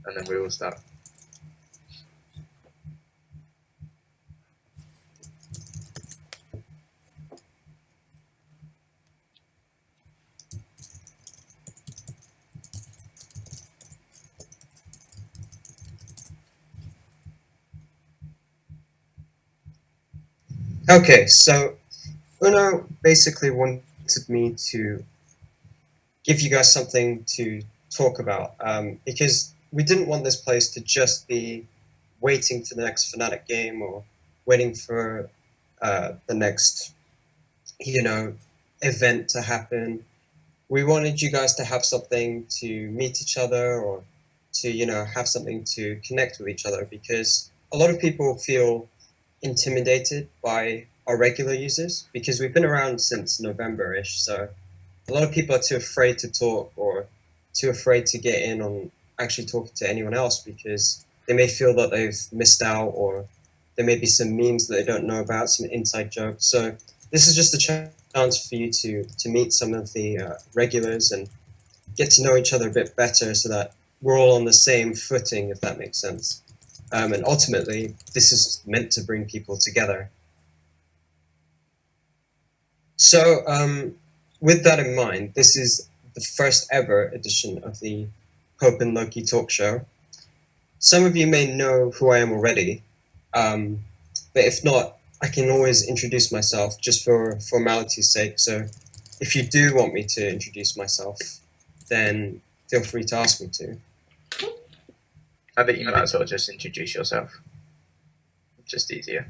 and then we will start. Okay, so Uno basically wanted me to give you guys something to talk about because we didn't want this place to just be waiting for the next Fnatic game or waiting for the next, event to happen. We wanted you guys to have something to meet each other or to, have something to connect with each other because a lot of people feel intimidated by our regular users because we've been around since November-ish, so a lot of people are too afraid to talk or too afraid to get in on actually talking to anyone else because they may feel that they've missed out or there may be some memes that they don't know about, some inside jokes. So this is just a chance for you to meet some of the regulars and get to know each other a bit better so that we're all on the same footing, if that makes sense. And ultimately, this is meant to bring people together. So, with that in mind, this is the first ever edition of the Pope and Loki talk show. Some of you may know who I am already, but if not, I can always introduce myself just for formality's sake. So, if you do want me to introduce myself, then feel free to ask me to. I think you might as well just introduce yourself. Just easier.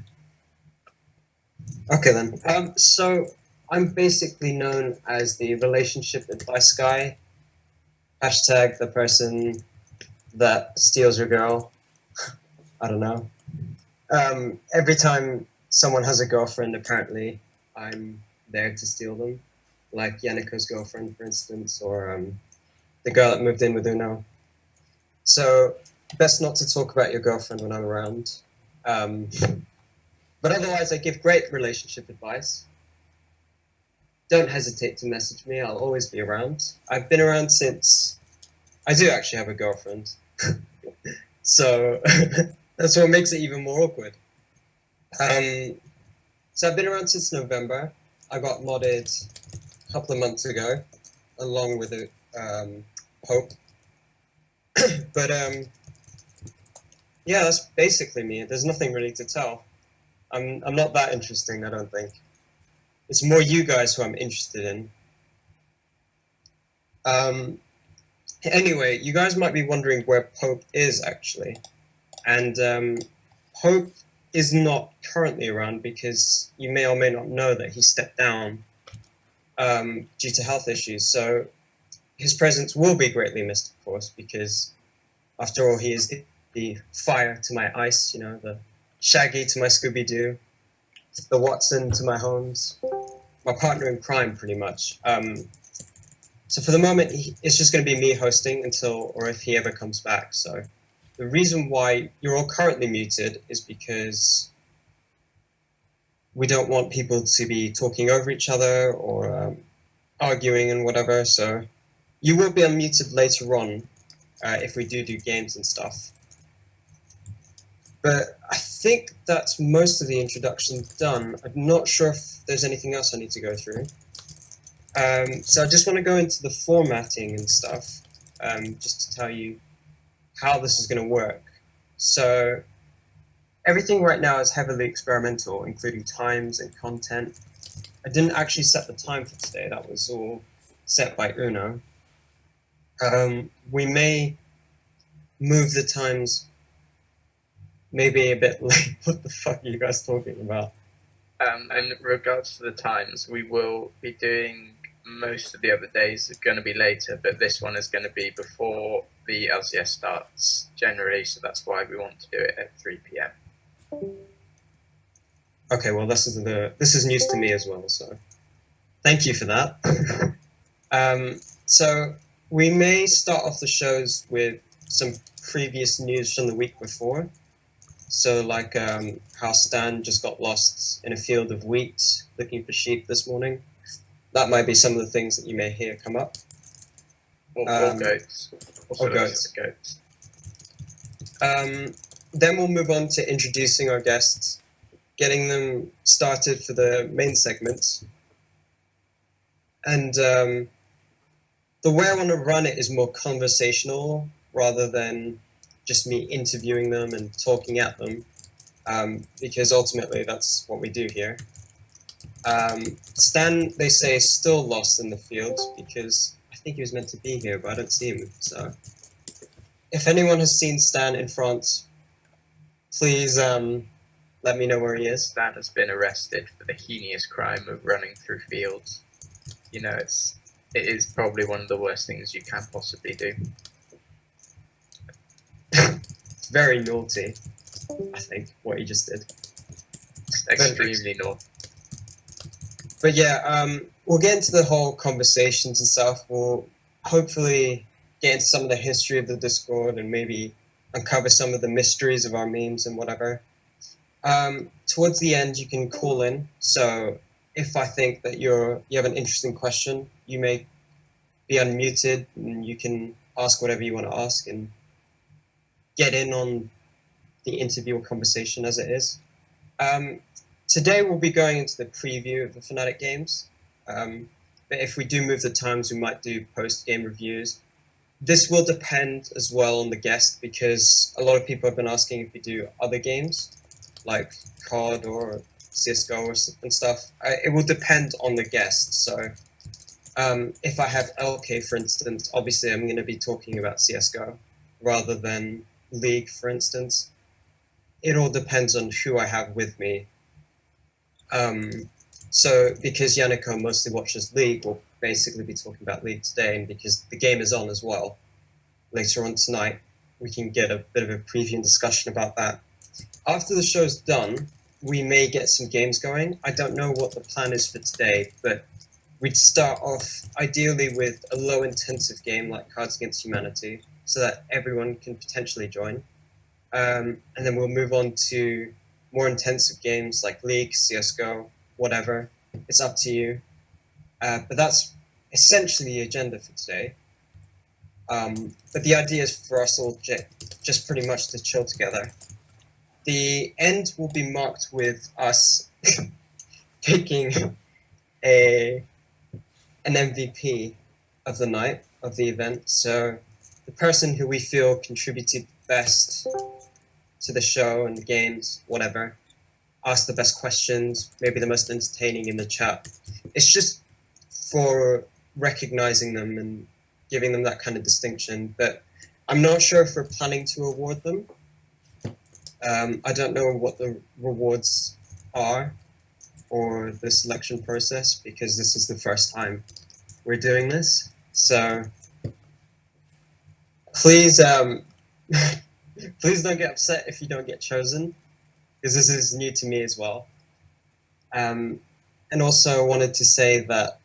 Okay then. So I'm basically known as the relationship advice guy. Hashtag the person that steals your girl. I don't know. Every time someone has a girlfriend, apparently I'm there to steal them. Like Yaniko's girlfriend, for instance, or the girl that moved in with Uno. So best not to talk about your girlfriend when I'm around. But otherwise, I give great relationship advice. Don't hesitate to message me. I'll always be around. I've been around since... I do actually have a girlfriend. So that's what makes it even more awkward. So I've been around since November. I got modded a couple of months ago, along with Hope. But yeah, that's basically me. There's nothing really to tell. I'm not that interesting, I don't think. It's more you guys who I'm interested in. Anyway, you guys might be wondering where Pope is actually, and Pope is not currently around because you may or may not know that he stepped down due to health issues. So his presence will be greatly missed, of course, because after all, he is the fire to my ice, the Shaggy to my Scooby-Doo, the Watson to my Holmes, my partner in crime, pretty much. So for the moment, it's just going to be me hosting until, or if he ever comes back. So the reason why you're all currently muted is because we don't want people to be talking over each other or arguing and whatever. So you will be unmuted later on if we do games and stuff. But I think that's most of the introduction done. I'm not sure if there's anything else I need to go through. So I just want to go into the formatting and stuff, just to tell you how this is going to work. So everything right now is heavily experimental, including times and content. I didn't actually set the time for today. That was all set by Uno. We may move the times maybe a bit late. What the fuck are you guys talking about? In regards to the times, we will be doing most of the other days are going to be later, but this one is going to be before the LCS starts generally, so that's why we want to do it at 3 p.m. Okay, well this is news to me as well, so thank you for that. So we may start off the shows with some previous news from the week before. So like how Stan just got lost in a field of wheat looking for sheep this morning. That might be some of the things that you may hear come up. Or goats. Or goats. Goats. Then we'll move on to introducing our guests, getting them started for the main segment. And the way I want to run it is more conversational rather than just me interviewing them and talking at them, because ultimately that's what we do here. Stan, they say, is still lost in the field because I think he was meant to be here, but I don't see him. So if anyone has seen Stan in France, please let me know where he is. Stan has been arrested for the heinous crime of running through fields. You know, it is probably one of the worst things you can possibly do. It's very naughty, I think, what he just did. It's extremely naughty. But yeah, we'll get into the whole conversations and stuff. We'll hopefully get into some of the history of the Discord and maybe uncover some of the mysteries of our memes and whatever. Towards the end, you can call in. So if I think that you have an interesting question, you may be unmuted and you can ask whatever you want to ask and get in on the interview or conversation as it is. Today we'll be going into the preview of the Fnatic games, but if we do move the times, we might do post-game reviews. This will depend as well on the guest because a lot of people have been asking if we do other games, like COD or CSGO and stuff. It will depend on the guest, so if I have LK, for instance, obviously I'm going to be talking about CSGO rather than League, for instance. It all depends on who I have with me. So because Yaniko mostly watches League, we'll basically be talking about League today, and because the game is on as well, later on tonight, we can get a bit of a preview and discussion about that. After the show's done, we may get some games going. I don't know what the plan is for today, but we'd start off ideally with a low-intensive game like Cards Against Humanity, so that everyone can potentially join. And then we'll move on to more intensive games like League, CSGO, whatever. It's up to you. But that's essentially the agenda for today. But the idea is for us all just pretty much to chill together. The end will be marked with us picking an MVP of the night, of the event. So the person who we feel contributed best to the show and the games, whatever, ask the best questions, maybe the most entertaining in the chat. It's just for recognizing them and giving them that kind of distinction. But I'm not sure if we're planning to award them. I don't know what the rewards are or the selection process because this is the first time we're doing this. So please please don't get upset if you don't get chosen, because this is new to me as well. And also wanted to say that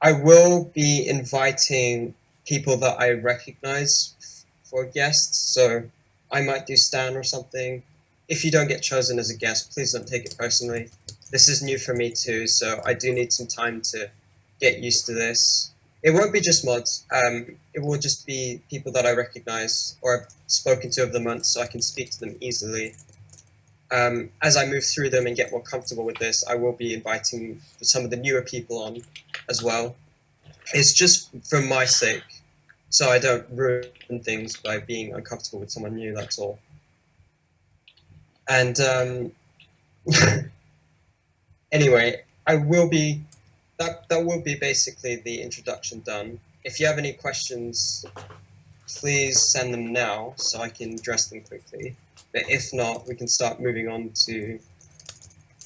I will be inviting people that I recognize for guests, so I might do Stan or something. If you don't get chosen as a guest, please don't take it personally. This is new for me too, so I do need some time to get used to this. It won't be just mods. It will just be people that I recognize or I've spoken to over the months, so I can speak to them easily. As I move through them and get more comfortable with this, I will be inviting some of the newer people on as well. It's just for my sake, so I don't ruin things by being uncomfortable with someone new, that's all. And anyway, that will be basically the introduction done. If you have any questions, please send them now so I can address them quickly. But if not, we can start moving on to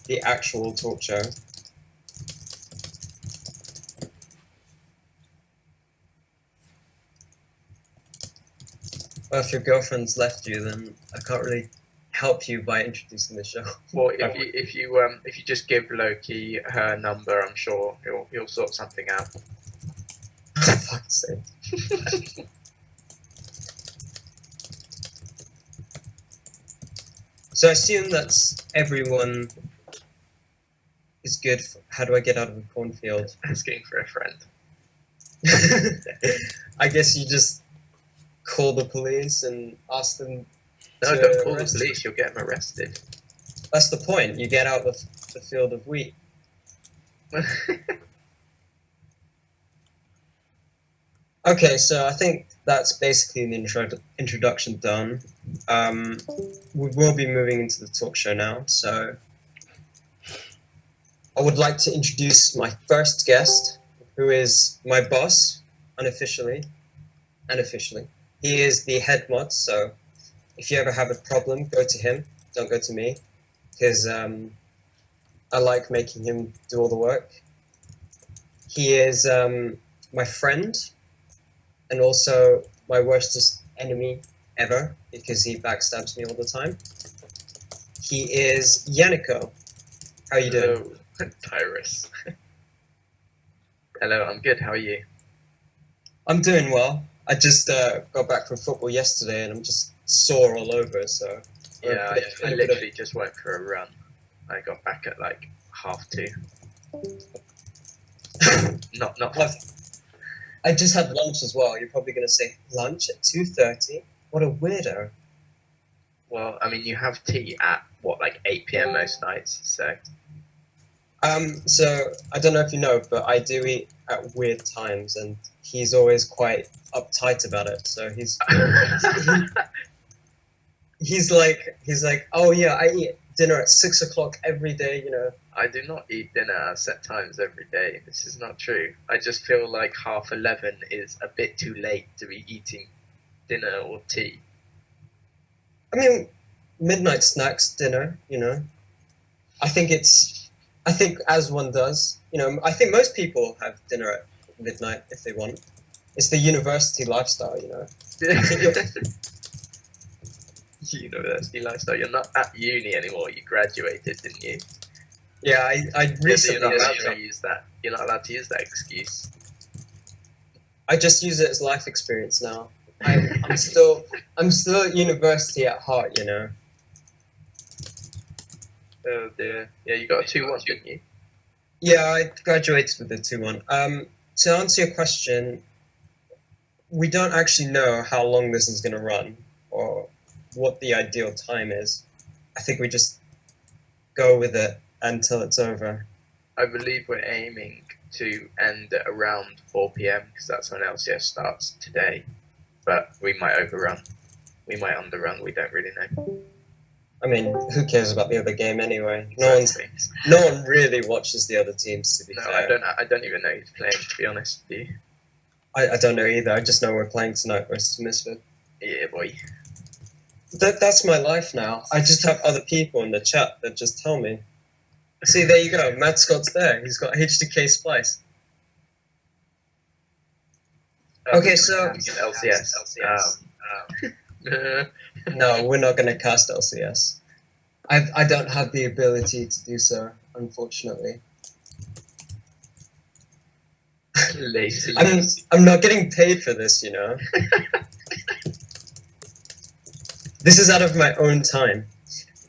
the actual talk show. Well, if your girlfriend's left you, then I can't really help you by introducing the show. Well, if you just give Loki her number, I'm sure he'll sort something out. For fuck's sake. So I assume that everyone is good. How do I get out of the cornfield? Asking for a friend. I guess you just call the police and ask them No, to don't call the arrest police. You'll get them arrested. That's the point. You get out the field of wheat. Okay, so I think that's basically the introduction done. We will be moving into the talk show now, so I would like to introduce my first guest, who is my boss, unofficially and officially. He is the head mod, so if you ever have a problem, go to him, don't go to me, because I like making him do all the work. He is my friend, and also my worstest enemy ever, because he backstabs me all the time. He is Yaniko. How are you doing? Hello, Tyrus. Hello, I'm good. How are you? I'm doing well. I just got back from football yesterday, and I'm just sore all over. So Yeah, I literally just went for a run. I got back at like 2:30. not. I just had lunch as well. You're probably going to say lunch at 2:30. What a weirdo. Well, I mean, you have tea at what, like 8 p.m. most nights. So So I don't know if you know, but I do eat at weird times, and he's always quite uptight about it. So he's like, oh yeah, I eat dinner at 6 o'clock every day. You know. I do not eat dinner at set times every day. This is not true. I just feel like 11:30 is a bit too late to be eating dinner or tea. I mean, midnight snacks, dinner. You know, I think as one does. You know, I think most people have dinner at midnight if they want. It's the university lifestyle, you know. University lifestyle. You're not at uni anymore. You graduated, didn't you? Yeah, I recently. You're not allowed to use that. You're not allowed to use that excuse. I just use it as life experience now. I'm still at university at heart, you know. Oh dear. Yeah, you got a 2-1, didn't you? Yeah, I graduated with a 2-1. To answer your question, we don't actually know how long this is going to run or what the ideal time is. I think we just go with it until it's over. I believe we're aiming to end at around 4 p.m. because that's when LCS starts today. But we might overrun. We might underrun. We don't really know. I mean, who cares about the other game anyway? Exactly. No one really watches the other teams, to be fair. I don't even know who's playing, to be honest with you. I don't know either. I just know we're playing tonight versus Misfit. Yeah, boy. That's my life now. I just have other people in the chat that just tell me. See, there you go. Matt Scott's there. He's got HDK Splice. Okay, so LCS. No, we're not going to cast LCS. I don't have the ability to do so, unfortunately. Lazy. I'm not getting paid for this, you know. This is out of my own time.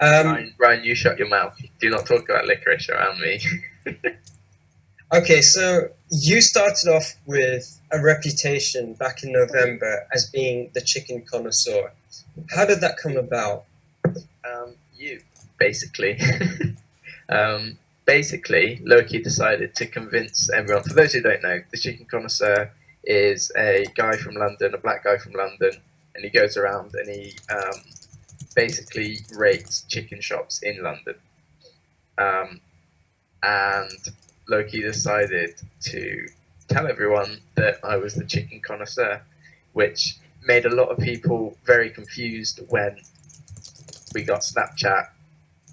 Ryan, you shut your mouth. Do not talk about licorice around me. Okay, so you started off with a reputation back in November as being the chicken connoisseur. How did that come about? You, basically. Basically, Loki decided to convince everyone. For those who don't know, the chicken connoisseur is a guy from London, a black guy from London, and he goes around and he basically rates chicken shops in London. And Loki decided to tell everyone that I was the chicken connoisseur, which made a lot of people very confused when we got Snapchat,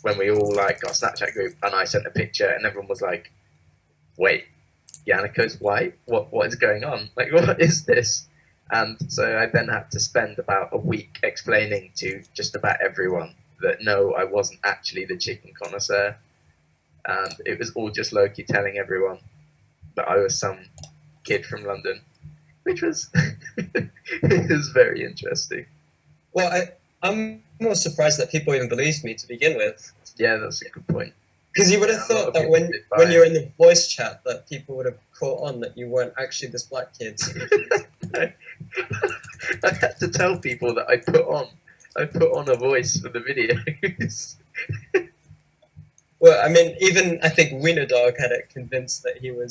when we all got a Snapchat group, and I sent a picture, and everyone was like, "Wait, Yaniko's white? What is going on? Like, what is this?" And so I then had to spend about a week explaining to just about everyone that no, I wasn't actually the chicken connoisseur, and it was all just Loki telling everyone that I was some kid from London, which was it was very interesting. Well, I'm more surprised that people even believed me to begin with. Yeah, that's a good point. Because you would have thought that when you're in the voice chat that people would have caught on that you weren't actually this black kid. I had to tell people that I put on a voice for the videos. Well, I mean, even I think Wiener Dog had it convinced that you were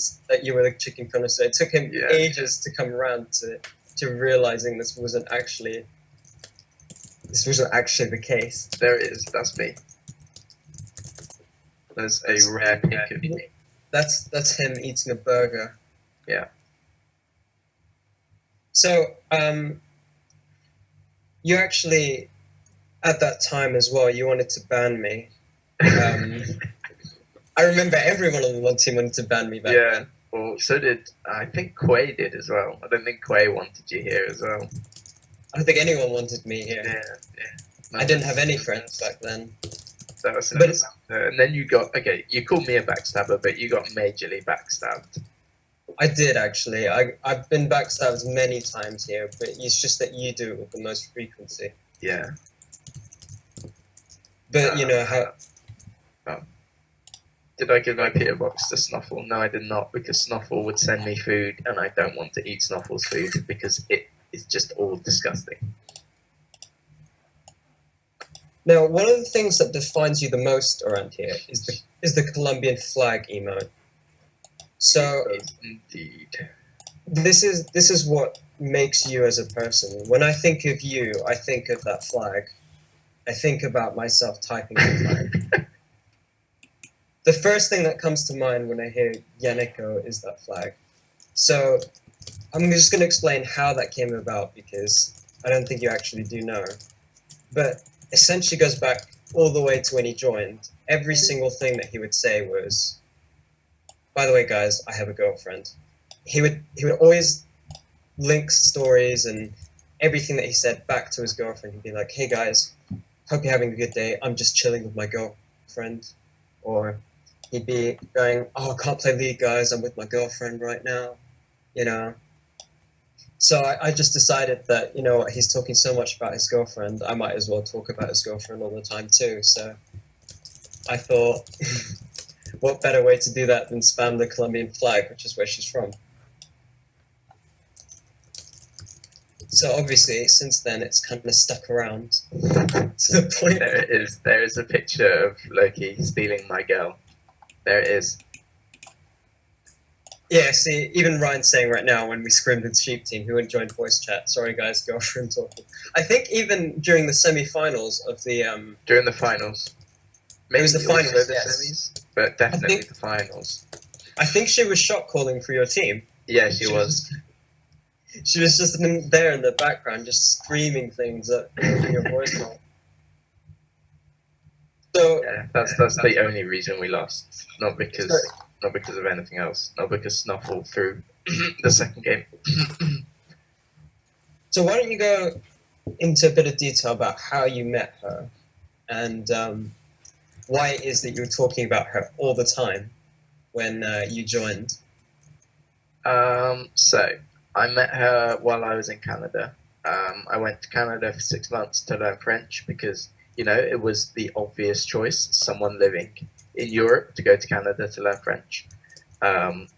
the chicken connoisseur. It took him ages to come around to realizing this wasn't actually the case. There it is. That's me. There's a rare pic of me. That's him eating a burger. Yeah. So, you actually, at that time as well, you wanted to ban me. I remember everyone on the LoL team wanted to ban me back then. Well, so did, I think Quay did as well. I don't think Quay wanted you here as well. I don't think anyone wanted me here. Yeah. No, I didn't have any friends back then. So and then you called me a backstabber, but you got majorly backstabbed. I did actually. I've been backstabbed many times here, but it's just that you do it with the most frequency. Yeah. But you know how. Did I give my Peter box to Snuffle? No, I did not, because Snuffle would send me food, and I don't want to eat Snuffle's food because it is just all disgusting. Now, one of the things that defines you the most around here is the Colombian flag emote. So, indeed, this is what makes you as a person. When I think of you, I think of that flag. I think about myself typing the flag. The first thing that comes to mind when I hear Yaniko is that flag. So, I'm just going to explain how that came about because I don't think you actually do know. But essentially goes back all the way to when he joined. Every single thing that he would say was, "By the way, guys, I have a girlfriend." He would always link stories and everything that he said back to his girlfriend. He'd be like, "Hey guys, hope you're having a good day. I'm just chilling with my girlfriend." Or he'd be going, "Oh, I can't play League, guys. I'm with my girlfriend right now." You know. So I just decided that, you know what, he's talking so much about his girlfriend, I might as well talk about his girlfriend all the time too. So I thought, what better way to do that than spam the Colombian flag, which is where she's from. So obviously, since then, it's kind of stuck around to the point. There is a picture of Loki stealing my girl. There it is. Yeah, see, even Ryan's saying right now when we scrimmed with Sheep Team, who had joined voice chat, sorry guys, girlfriend talking. I think even during the semi-finals of the... During the finals. Maybe it was the finals, the semis, but definitely the finals. I think she was shot calling for your team. Yeah, she was. She was just there in the background, just screaming things at your voice call. So, yeah, that's the only reason we lost. Not because of anything else. Not because Snuffle threw the second game. So why don't you go into a bit of detail about how you met her and why it is that you were talking about her all the time when you joined? So I met her while I was in Canada. I went to Canada for 6 months to learn French because, you know, it was the obvious choice, someone living in Europe to go to Canada to learn French. And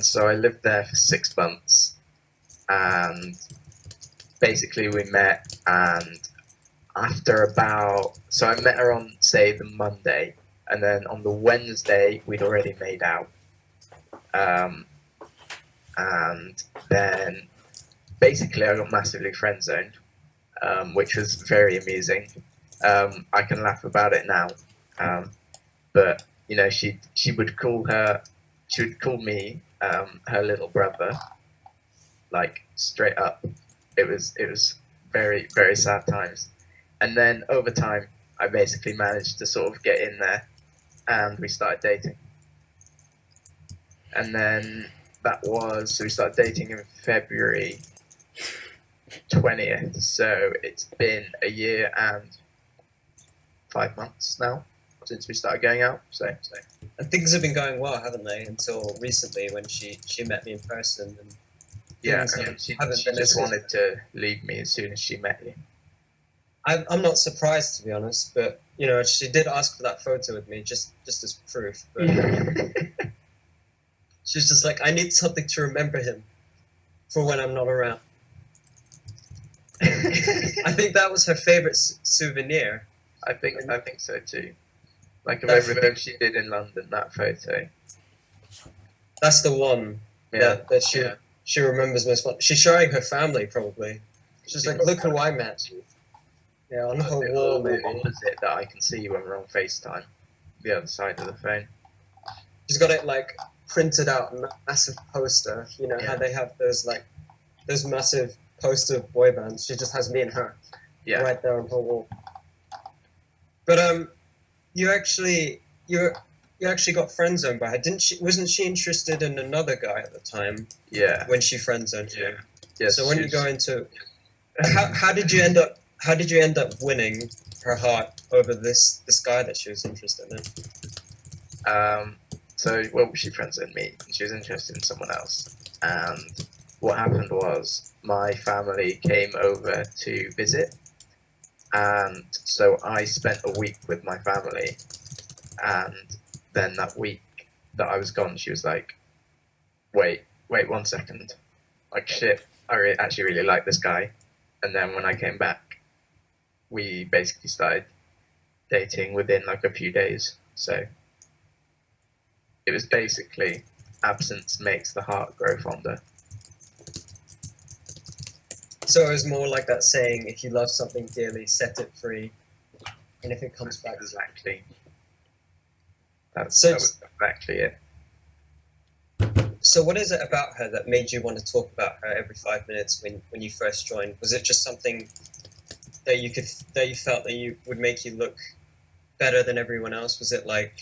so I lived there for 6 months, and basically we met, and after so I met her on, say, the Monday, and then on the Wednesday we'd already made out. And then basically I got massively friend zoned, which was very amusing. I can laugh about it now, but you know, she would call me her little brother, like straight up. It was very, very sad times. And then over time, I basically managed to sort of get in there, and we started dating. And then so we started dating in February 20th. So it's been a year and 5 months now since we started going out. So. And things have been going well, haven't they? Until recently, when she met me in person. And yeah, she just wanted to leave me as soon as she met you. I'm not surprised, to be honest, but you know, she did ask for that photo with me just as proof. But she's just like, I need something to remember him. for when I'm not around. I think that was her favorite souvenir. I think so too. Like of That's everything she did in London, that photo. That's the one Yeah, that she remembers most. She's showing her family probably. She's like, look who I met. Yeah, on her wall the maybe. opposite that I can see when we're on FaceTime. The other side of the phone. She's got it like printed out, massive poster. You know how they have those massive poster boy bands. She just has me and her right there on her wall. But you actually got friend zoned by her, didn't she? Wasn't she interested in another guy at the time? Yeah. When she friend zoned you. Yes. So when you go into how did you end up winning her heart over this guy that she was interested in? So she friend zoned me. She was interested in someone else, and what happened was my family came over to visit, and so I spent a week with my family, and then that week that I was gone, she was like, wait 1 second, like shit, I actually really like this guy. And then when I came back, we basically started dating within like a few days. So it was basically absence makes the heart grow fonder. So it was more like that saying, if you love something dearly, set it free, and if it comes back. Exactly. That was exactly it. So what is it about her that made you want to talk about her every 5 minutes when you first joined? Was it just something that you felt that you would make you look better than everyone else? Was it like,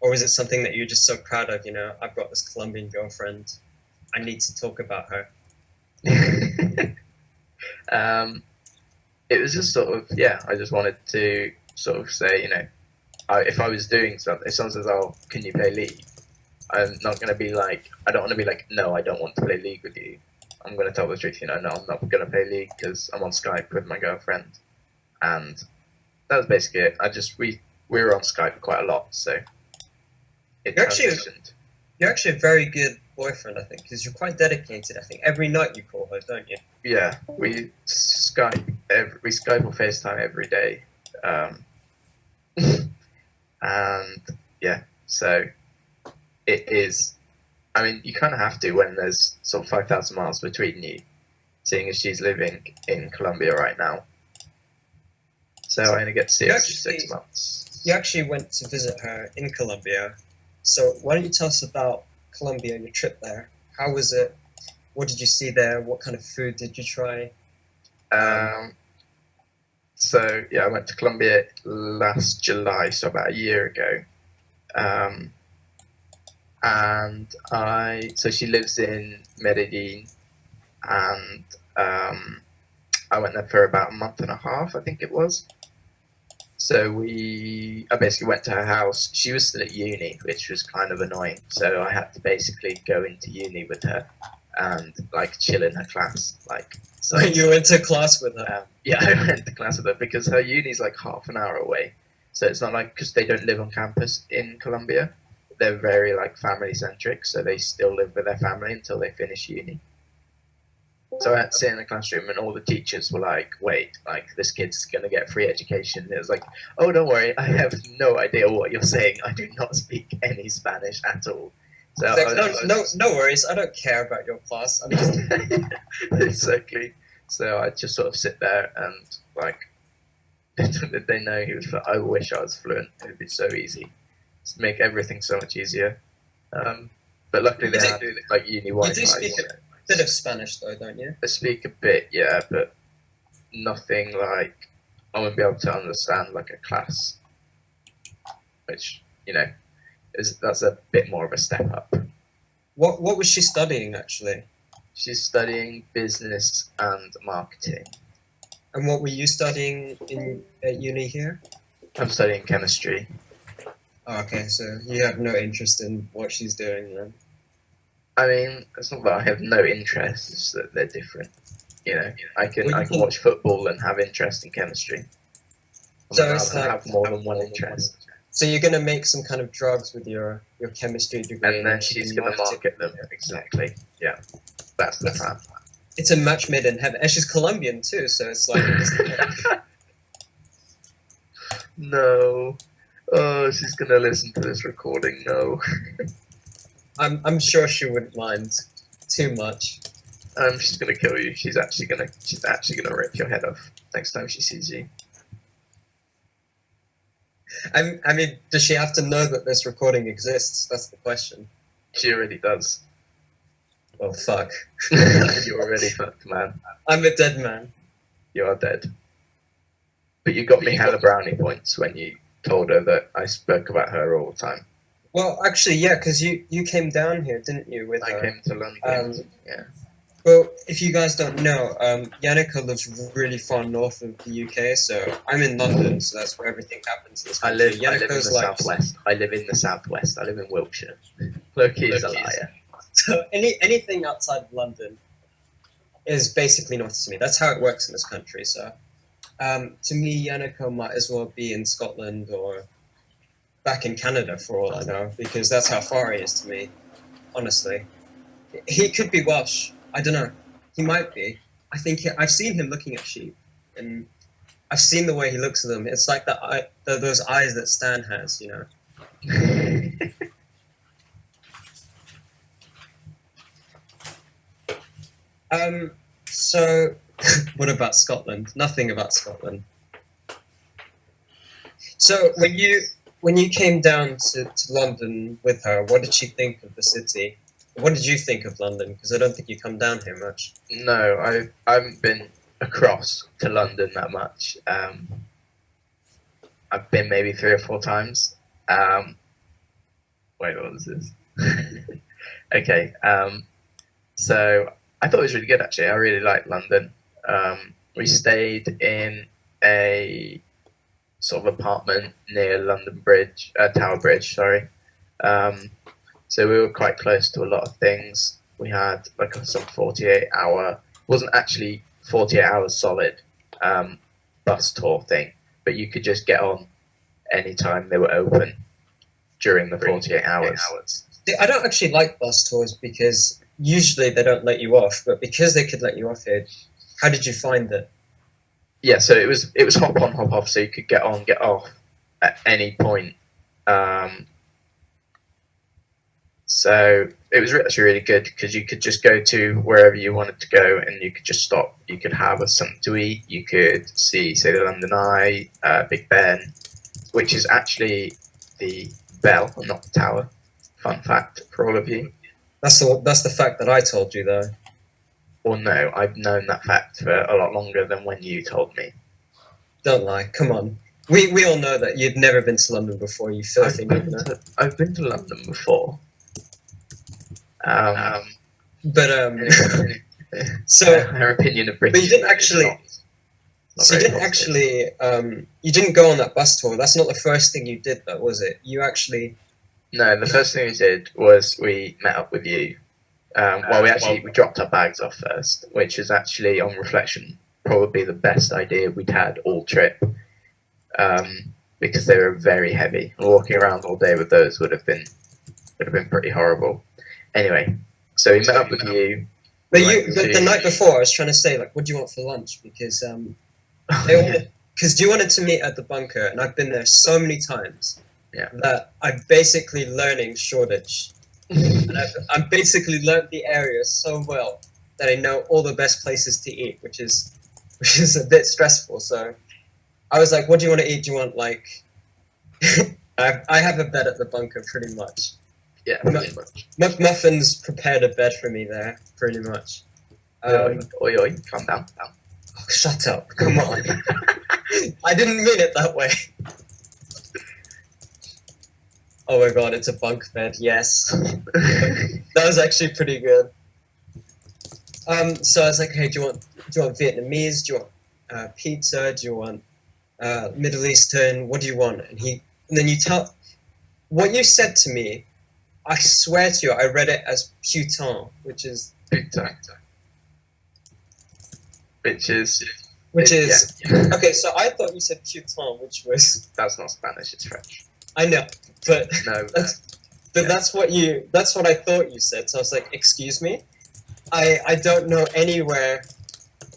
or was it something that you're just so proud of? You know, I've got this Colombian girlfriend, I need to talk about her. It was just sort of, I just wanted to sort of say, you know, if I was doing something, if someone says, oh, can you play League? I'm not going to be like, I don't want to be like, no, I don't want to play League with you. I'm going to tell the truth, you know, no, I'm not going to play League because I'm on Skype with my girlfriend. And that was basically it. We were on Skype quite a lot, so it transitioned. You're actually a very good boyfriend, I think, because you're quite dedicated. I think every night you call her, don't you? Yeah, we Skype or FaceTime every day. And yeah, so it is. I mean, you kind of have to when there's sort of 5,000 miles between you, seeing as she's living in Colombia right now. So I only get to see her for 6 months. You actually went to visit her in Colombia. So why don't you tell us about Colombia, your trip there? How was it? What did you see there? What kind of food did you try? So yeah, I went to Colombia last July, so about a year ago. So she lives in Medellin, and I went there for about a month and a half, I think it was. So I basically went to her house. She was still at uni, which was kind of annoying. So I had to basically go into uni with her and like chill in her class. So you went to class with her? Yeah, I went to class with her because her uni's like half an hour away. So it's not like, because they don't live on campus in Colombia. They're very like family centric, so they still live with their family until they finish uni. So I had to sit in the classroom and all the teachers were like, wait, like this kid's going to get free education. It was like, oh, don't worry, I have no idea what you're saying. I do not speak any Spanish at all. So no worries, I don't care about your class. I'm just... Exactly. So I just sort of sit there and like, they know he was, I wish I was fluent. It would be so easy. Just make everything so much easier. But luckily they had like uni Wi-Fi. You do speak a bit of Spanish though, don't you? I speak a bit, yeah, but nothing like I won't be able to understand like a class, which, you know, that's a bit more of a step up. What was she studying actually? She's studying business and marketing. And what were you studying at uni here? I'm studying chemistry. Oh, okay, so you have no interest in what she's doing then? I mean, it's not that I have no interest, it's that they're different. You know, I can watch football and have interest in chemistry. So it's like, have more than one interest. So you're going to make some kind of drugs with your chemistry degree. And then she's going to market them, exactly, yeah. That's the plan. It's a match made in heaven, and she's Colombian too, so it's like. No. Oh, she's gonna listen to this recording. No. I'm sure she wouldn't mind too much. She's gonna kill you. She's actually gonna rip your head off next time she sees you. I mean, does she have to know that this recording exists? That's the question. She already does. Oh fuck. You're already fucked, man. I'm a dead man. You are dead. But you got me hella brownie points when you told her that I spoke about her all the time. Well, actually, yeah, because you came down here, didn't you? With I came to London. Yeah. Well, if you guys don't know, Yaniko lives really far north of the UK, so I'm in London, so that's where everything happens. In this I country. live in the southwest. I live in the southwest. I live in Wiltshire. Loki is a liar. So anything outside of London is basically north to me. That's how it works in this country. So, to me, Yaniko might as well be in Scotland or back in Canada for all I know, because that's how far he is to me. Honestly, he could be Welsh. I don't know. He might be. I think I've seen him looking at sheep, and I've seen the way he looks at them. It's like those eyes that Stan has, you know. So, what about Scotland? Nothing about Scotland. So, when you came down to London with her, what did she think of the city? What did you think of London? Because I don't think you come down here much. No, I haven't been across to London that much. I've been maybe 3 or 4 times. Wait, what was this? Okay. So I thought it was really good actually. I really liked London. We stayed in a sort of apartment near London Bridge, Tower Bridge, sorry. So we were quite close to a lot of things. We had like some 48-hour, wasn't actually 48 hours solid, bus tour thing, but you could just get on anytime they were open during the 48 hours. I don't actually like bus tours because usually they don't let you off, but because they could let you off here, how did you find it? Yeah, so it was hop on, hop off, so you could get on, get off at any point. So it was actually really good because you could just go to wherever you wanted to go and you could just stop. You could have something to eat. You could see, say, the London Eye, Big Ben, which is actually the bell, not the tower. Fun fact for all of you. That's the fact that I told you, though. Or no, I've known that fact for a lot longer than when you told me. Don't lie. Come on. We all know that you'd never been to London before, you filthy nigger. I've been to London before. So her opinion of British. But you didn't actually. You didn't go on that bus tour. That's not the first thing you did, though, was it? You actually. No, the first thing we did was we met up with you. We dropped our bags off first, which is actually, on reflection, probably the best idea we'd had all trip, because they were very heavy. Walking around all day with those would have been pretty horrible. Anyway, so we met up with you. But the night before, I was trying to say, like, what do you want for lunch? Because you wanted to meet at the bunker, and I've been there so many times that I'm basically learning Shoreditch. And I've basically learnt the area so well that I know all the best places to eat, which is a bit stressful. So I was like, what do you want to eat? Do you want, like... I have a bed at the bunker, pretty much. Yeah, pretty much. Muffins prepared a bed for me there, pretty much. Oi, calm down. Oh, shut up, come on. I didn't mean it that way. Oh my god, it's a bunk bed, yes. That was actually pretty good. So I was like, hey, do you want Vietnamese? Do you want pizza? Do you want Middle Eastern? What do you want? And then you tell... What you said to me, I swear to you, I read it as putain, which is... Putain. Which is... Yeah. Okay, so I thought you said putain, which was... That's not Spanish, it's French. I know, but... No. That's what I thought you said, so I was like, excuse me? I don't know anywhere.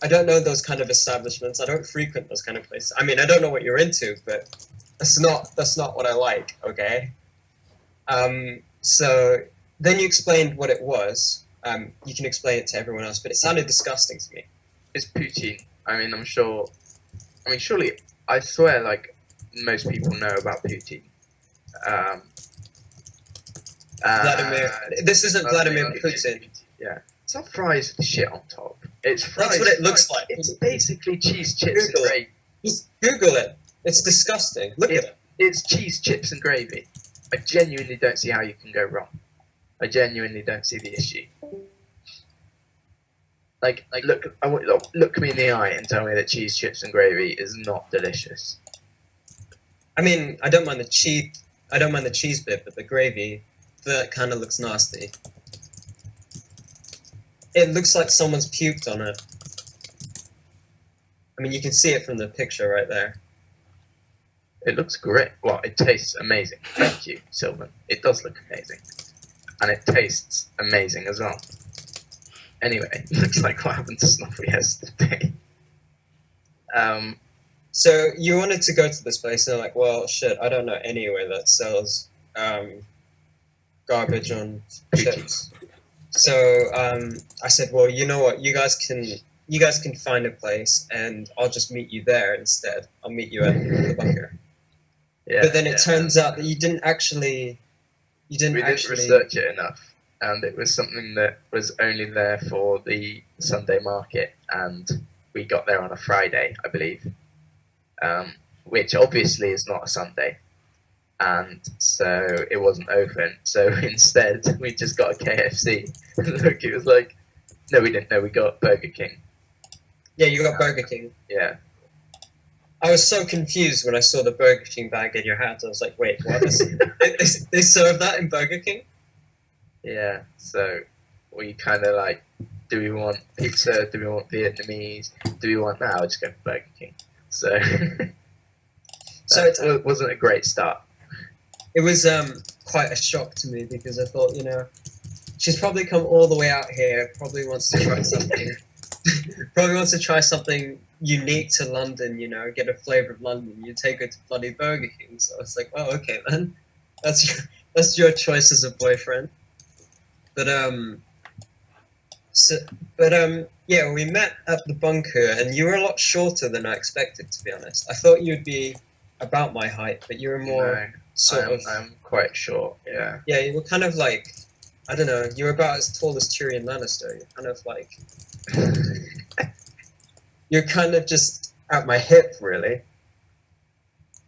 I don't know those kind of establishments. I don't frequent those kind of places. I mean, I don't know what you're into, but that's not what I like. Okay. So then you explained what it was. You can explain it to everyone else, but it sounded disgusting to me. It's poutine. I mean, I'm sure. I mean, surely, I swear, like most people know about poutine. Um, Vladimir, this isn't Vladimir like Putin. Yeah, it's not fries with shit on top. It's fries. That's what it looks like. It's basically cheese, chips, Google and gravy. Just Google it. It's disgusting. Look at it. It's cheese, chips, and gravy. I genuinely don't see how you can go wrong. I genuinely don't see the issue. Like look me in the eye and tell me that cheese, chips, and gravy is not delicious. I mean, I don't mind the cheese bit, but the gravy, that kind of looks nasty. It looks like someone's puked on it. I mean, you can see it from the picture right there. It looks great. Well, it tastes amazing. Thank you, Sylvan. It does look amazing. And it tastes amazing as well. Anyway, looks like what happened to Snuffy yesterday. So you wanted to go to this place, and like, well, shit, I don't know anywhere that sells garbage on chips. So I said, well, you know what, you guys can find a place, and I'll just meet you there instead. I'll meet you at the bunker. Yeah, but then it turns out that we didn't research it enough, and it was something that was only there for the Sunday market, and we got there on a Friday, I believe, which obviously is not a Sunday, and so it wasn't open. So instead, we just got a KFC. Look, it was like, no, we didn't. No, we got Burger King. Yeah, you got Burger King. Yeah. I was so confused when I saw the Burger King bag in your hand. I was like, wait, what? They serve that in Burger King? Yeah, so we kind of like, do we want pizza? Do we want Vietnamese? Do we want that? I'll just go for Burger King. So, it wasn't a great start. It was quite a shock to me because I thought, she's probably come all the way out here, probably wants to try something. Probably wants to try something unique to London, get a flavour of London. You take her to bloody Burger King. So I was like, oh, okay, then. That's your choice as a boyfriend. But yeah, we met at the bunker, and you were a lot shorter than I expected, to be honest. I thought you'd be about my height, but you were more I'm quite short, yeah. Yeah, you were kind of like, I don't know, you were about as tall as Tyrion Lannister. You're kind of like... You're kind of just at my hip, really.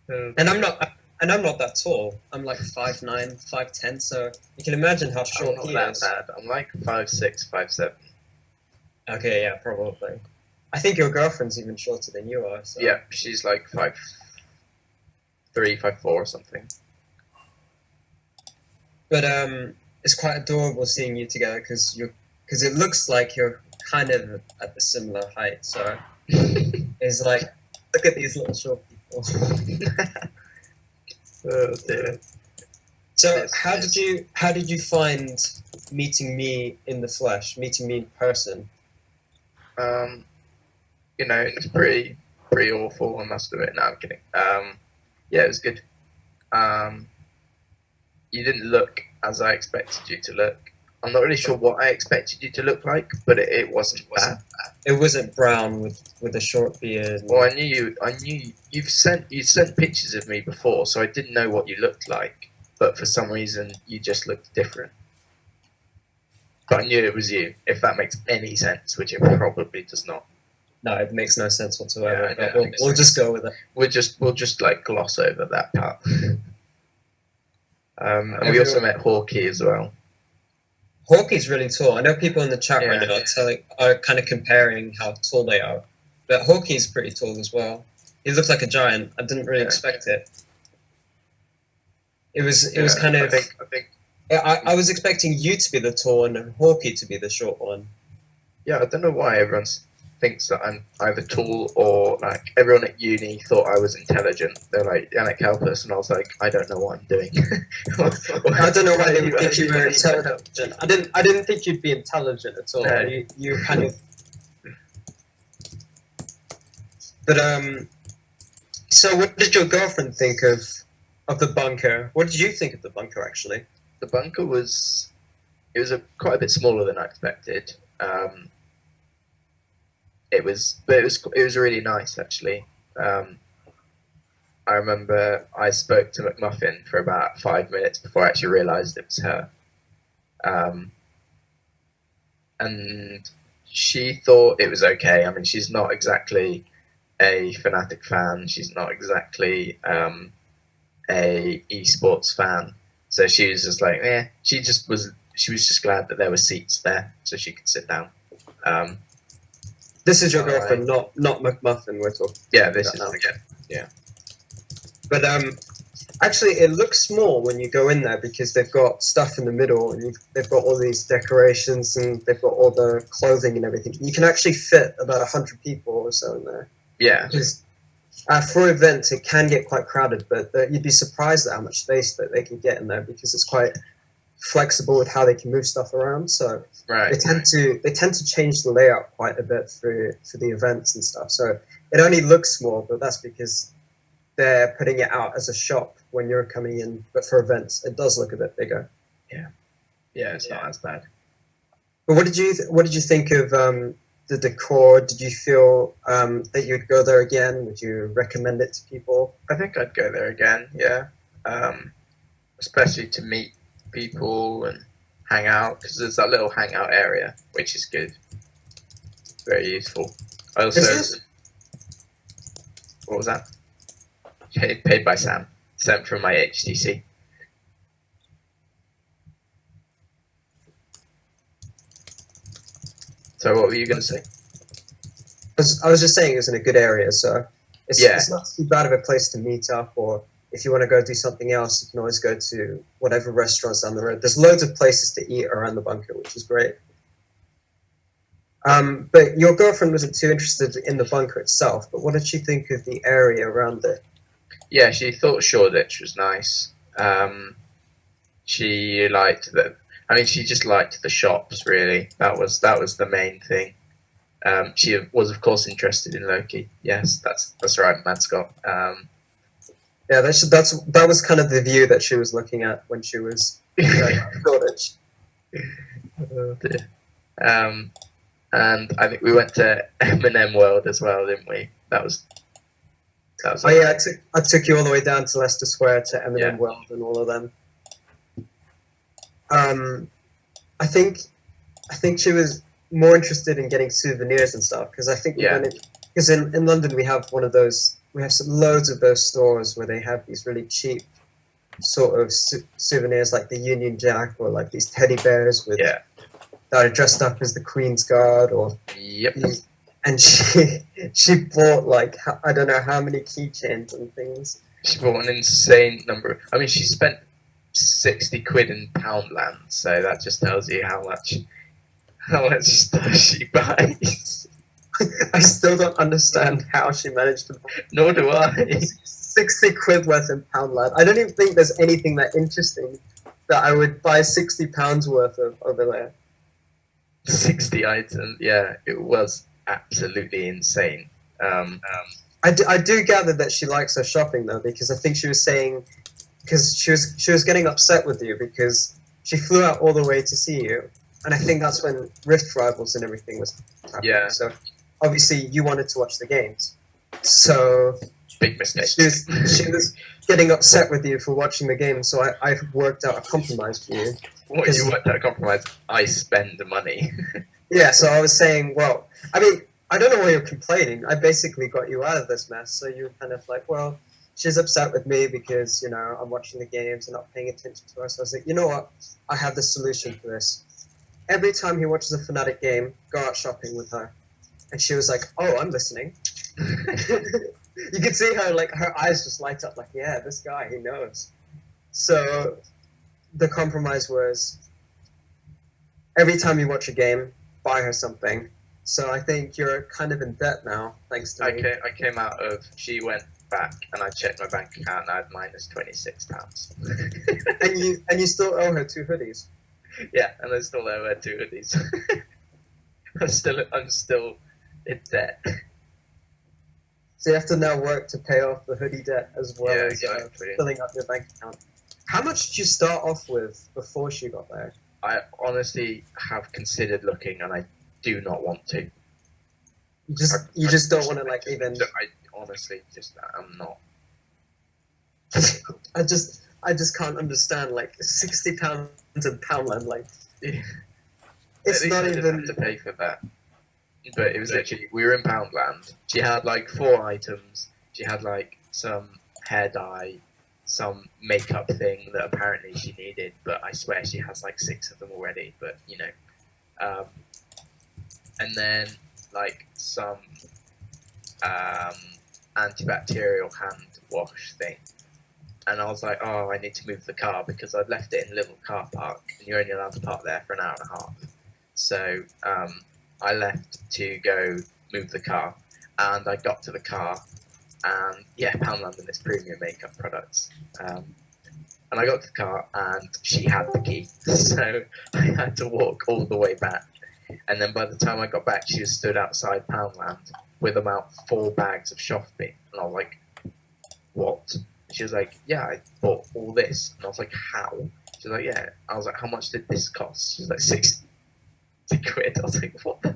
And I'm not that tall. I'm like 5'9", 5'10", so you can imagine how short he is. Bad. I'm like 5'6", 5'7". Okay, yeah, probably. I think your girlfriend's even shorter than you are. So. Yeah, she's like 5'3", 5'4", or something. But it's quite adorable seeing you together because it looks like you're kind of at the similar height. So it's like, look at these little short people. Oh dear. So how did you find meeting me in the flesh, meeting me in person? It's pretty awful, I must admit. No, I'm kidding. Yeah, it was good. You didn't look as I expected you to look. I'm not really sure what I expected you to look like, but it wasn't bad. It wasn't brown with a short beard. Well, I knew you'd sent pictures of me before, so I didn't know what you looked like. But for some reason, you just looked different. But I knew it was you. If that makes any sense, which it probably does not. No, it makes no sense whatsoever. Yeah, we'll just go with it. We'll just like gloss over that part. And we also met Hawkeye as well. Hawkeye's really tall. I know people in the chat right now are kind of comparing how tall they are, but Hawkeye's pretty tall as well. He looks like a giant. I didn't really expect it. It was kind of. I was expecting you to be the tall one and Hawkeye to be the short one. Yeah, I don't know why everyone's thinks that I'm either tall or like everyone at uni thought I was intelligent. They're like, Yannick, help us, and I was like, I don't know what I'm doing. I don't know why they would think you were intelligent. I didn't think you'd be intelligent at all. No. You kind of. But so what did your girlfriend think of the bunker? What did you think of the bunker actually? The bunker was quite a bit smaller than I expected. It was really nice actually. I remember I spoke to McMuffin for about 5 minutes before I actually realised it was her, and she thought it was okay. I mean, she's not exactly a Fnatic fan. She's not exactly a esports fan. So she was just like, eh. She was just glad that there were seats there so she could sit down. This is your girlfriend, not McMuffin. We're talking. Yeah, this is yeah. But actually, it looks small when you go in there because they've got stuff in the middle and they've got all these decorations and they've got all the clothing and everything. You can actually fit about 100 people or so in there. Yeah. Because for events, it can get quite crowded, but you'd be surprised at how much space that they can get in there because it's quite flexible with how they can move stuff around. So right. they tend to change the layout quite a bit for the events and stuff. So it only looks small, but that's because they're putting it out as a shop when you're coming in. But for events, it does look a bit bigger. Yeah, it's not as bad. But what did you think of the decor? Did you feel that you'd go there again? Would you recommend it to people? I think I'd go there again. Yeah, especially to meet people and hang out because there's that little hangout area which is good, very useful. I also what was that? Paid by Sam, sent from my HTC. So what were you going to say? I was just saying it's in a good area, so it's not too bad of a place to meet up, or if you want to go do something else, you can always go to whatever restaurants down the road. There's loads of places to eat around the bunker, which is great. But your girlfriend wasn't too interested in the bunker itself, but what did she think of the area around it? Yeah, she thought Shoreditch was nice. She liked she just liked the shops, really. That was the main thing. She was, of course, interested in Loki. Yes, that's right, Mad Scott. Yeah, that was kind of the view that she was looking at when she was Shoreditch. Oh dear. And I think we went to M&M World as well, didn't we? That was. Oh yeah, I took you all the way down to Leicester Square to M&M World and all of them. I think she was more interested in getting souvenirs and stuff because I think because in London we have one of those. We have loads of those stores where they have these really cheap sort of souvenirs like the Union Jack or like these teddy bears that are dressed up as the Queen's Guard or and she bought like I don't know how many keychains and things. She bought an insane number. I mean, she spent 60 quid in Poundland, so that just tells you how much stuff she buys. I still don't understand how she managed to buy. Nor do I. 60 quid worth in Poundland. I don't even think there's anything that interesting that I would buy £60 worth of over there. 60 items, yeah, it was absolutely insane. I do gather that she likes her shopping though, because I think she was saying, because she was getting upset with you because she flew out all the way to see you, and I think that's when Rift Rivals and everything was happening. Yeah. So obviously you wanted to watch the games, so big mistake. She was getting upset with you for watching the game. So I worked out a compromise for you. What you worked out a compromise? I spend the money. Yeah. So I was saying, well, I mean, I don't know why you're complaining. I basically got you out of this mess. So you were kind of like, well, she's upset with me because, I'm watching the games and not paying attention to her. So I was like, you know what? I have the solution for this. Every time he watches a Fnatic game, go out shopping with her. And she was like, oh, I'm listening. You could see her, like, her eyes just light up, like, yeah, this guy, he knows. So the compromise was every time you watch a game, buy her something. So I think you're kind of in debt now, thanks to me. I came out of. She went back, and I checked my bank account, and I had minus £26. And you still owe her 2 hoodies. Yeah, and I still owe her 2 hoodies. I'm still in debt. So you have to now work to pay off the hoodie debt as well Yeah, as exactly. filling up your bank account. How much did you start off with before she got there? I honestly have considered looking, and I do not want to. You just don't want to like even. I honestly just I'm not. I just can't understand like £60 in Poundland. Like it's not I even have to pay for that. But it was literally, we were in Poundland. She had like 4 items. She had like some hair dye, some makeup thing that apparently she needed, but I swear she has like 6 of them already. But you know, and then like some antibacterial hand wash thing. And I was like, oh, I need to move the car because I'd left it in a little car park, and you're only allowed to park there for an hour and a half. So I left to go move the car, and I got to the car, and yeah, Poundland and its premium makeup products. And I got to the car, and she had the key, so I had to walk all the way back. And then by the time I got back, she was stood outside Poundland with about 4 bags of shopping, and I was like, what? She was like, yeah, I bought all this. And I was like, how? She was like, yeah. I was like, how much did this cost? She was like, 60 quid. I was like, what the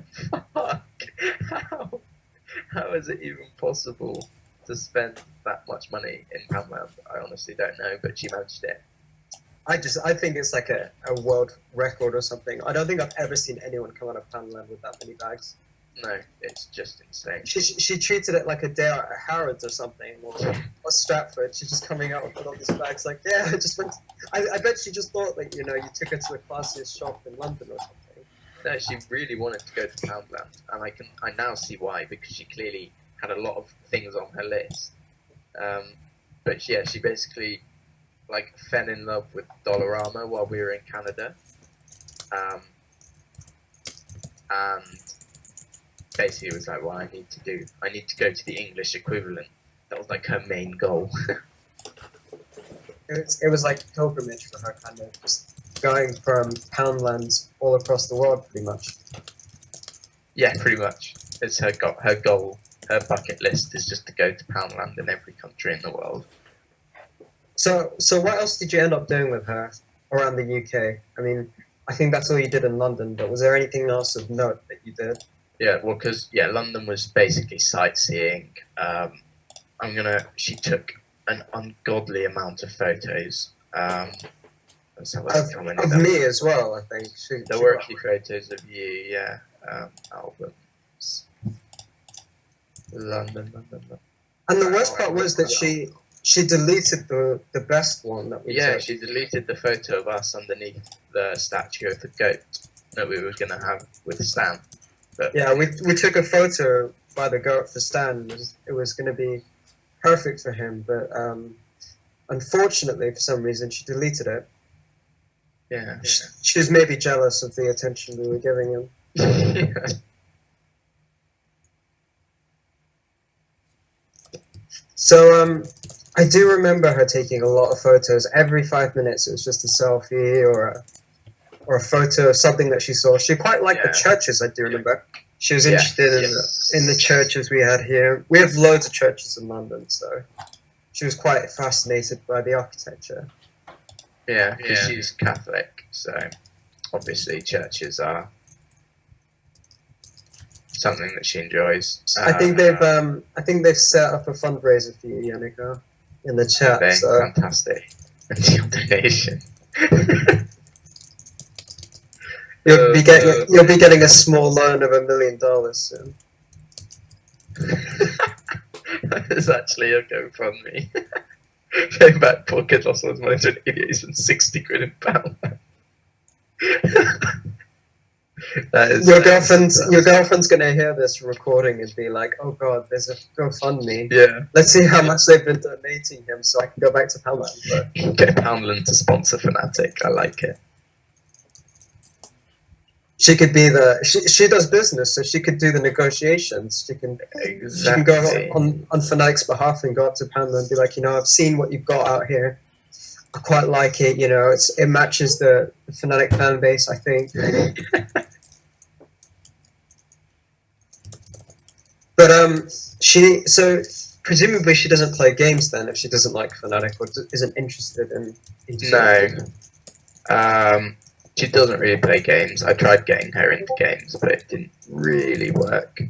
fuck? How is it even possible to spend that much money in Poundland? I honestly don't know, but she managed it. I think it's like a world record or something. I don't think I've ever seen anyone come out of Poundland with that many bags. No, it's just insane. She treated it like a day out at Harrods or something, or Stratford. She's just coming out with all these bags. Like, yeah, I just went. I bet she just thought that you took her to the classiest shop in London or something. No, she really wanted to go to Poundland, and I now see why, because she clearly had a lot of things on her list. But yeah, she basically like fell in love with Dollarama while we were in Canada, and basically it was like, what I need to go to the English equivalent. That was like her main goal. It was like pilgrimage for her, kind of just going from Poundlands all across the world, pretty much. Yeah, pretty much. It's her goal. Her bucket list is just to go to Poundland in every country in the world. So what else did you end up doing with her around the UK? I mean, I think that's all you did in London, but was there anything else of note that you did? Yeah, well, because London was basically sightseeing. She took an ungodly amount of photos. Let's have a look how many of me as well, I think. There were actually photos of you, yeah. Albums. London. And the worst part was that she deleted the best one that we took. Yeah, she deleted the photo of us underneath the statue of the goat that we were going to have with Stan. But yeah, we took a photo by the goat for Stan. It was going to be perfect for him, but unfortunately, for some reason, she deleted it. Yeah. She was maybe jealous of the attention we were giving him. Yeah. So I do remember her taking a lot of photos. Every 5 minutes, it was just a selfie or a photo of something that she saw. She quite liked the churches, I do remember. She was interested in the churches we had here. We have loads of churches in London, so she was quite fascinated by the architecture. Yeah, because she's Catholic, so obviously churches are something that she enjoys. I think they've set up a fundraiser for you, Yaniko, in the chat. So. Fantastic. And your donation. You'll be getting a small loan of $1 million soon. There's actually a GoFundMe. Came back, pocket loss was money to an idiot. He's been 60 quid in pound. Your girlfriend's gonna hear this recording and be like, "Oh God, there's a GoFundMe. Yeah. Let's see how much they've been donating him, so I can go back to Poundland." Get Poundland to sponsor Fnatic. I like it. She could be she does business, so she could do the negotiations. She can go on Fnatic's behalf and go up to Panda and be like, I've seen what you've got out here. I quite like it. It matches the Fnatic fan base, I think. But presumably she doesn't play games then if she doesn't like Fnatic or isn't interested in. No. She doesn't really play games. I tried getting her into games, but it didn't really work.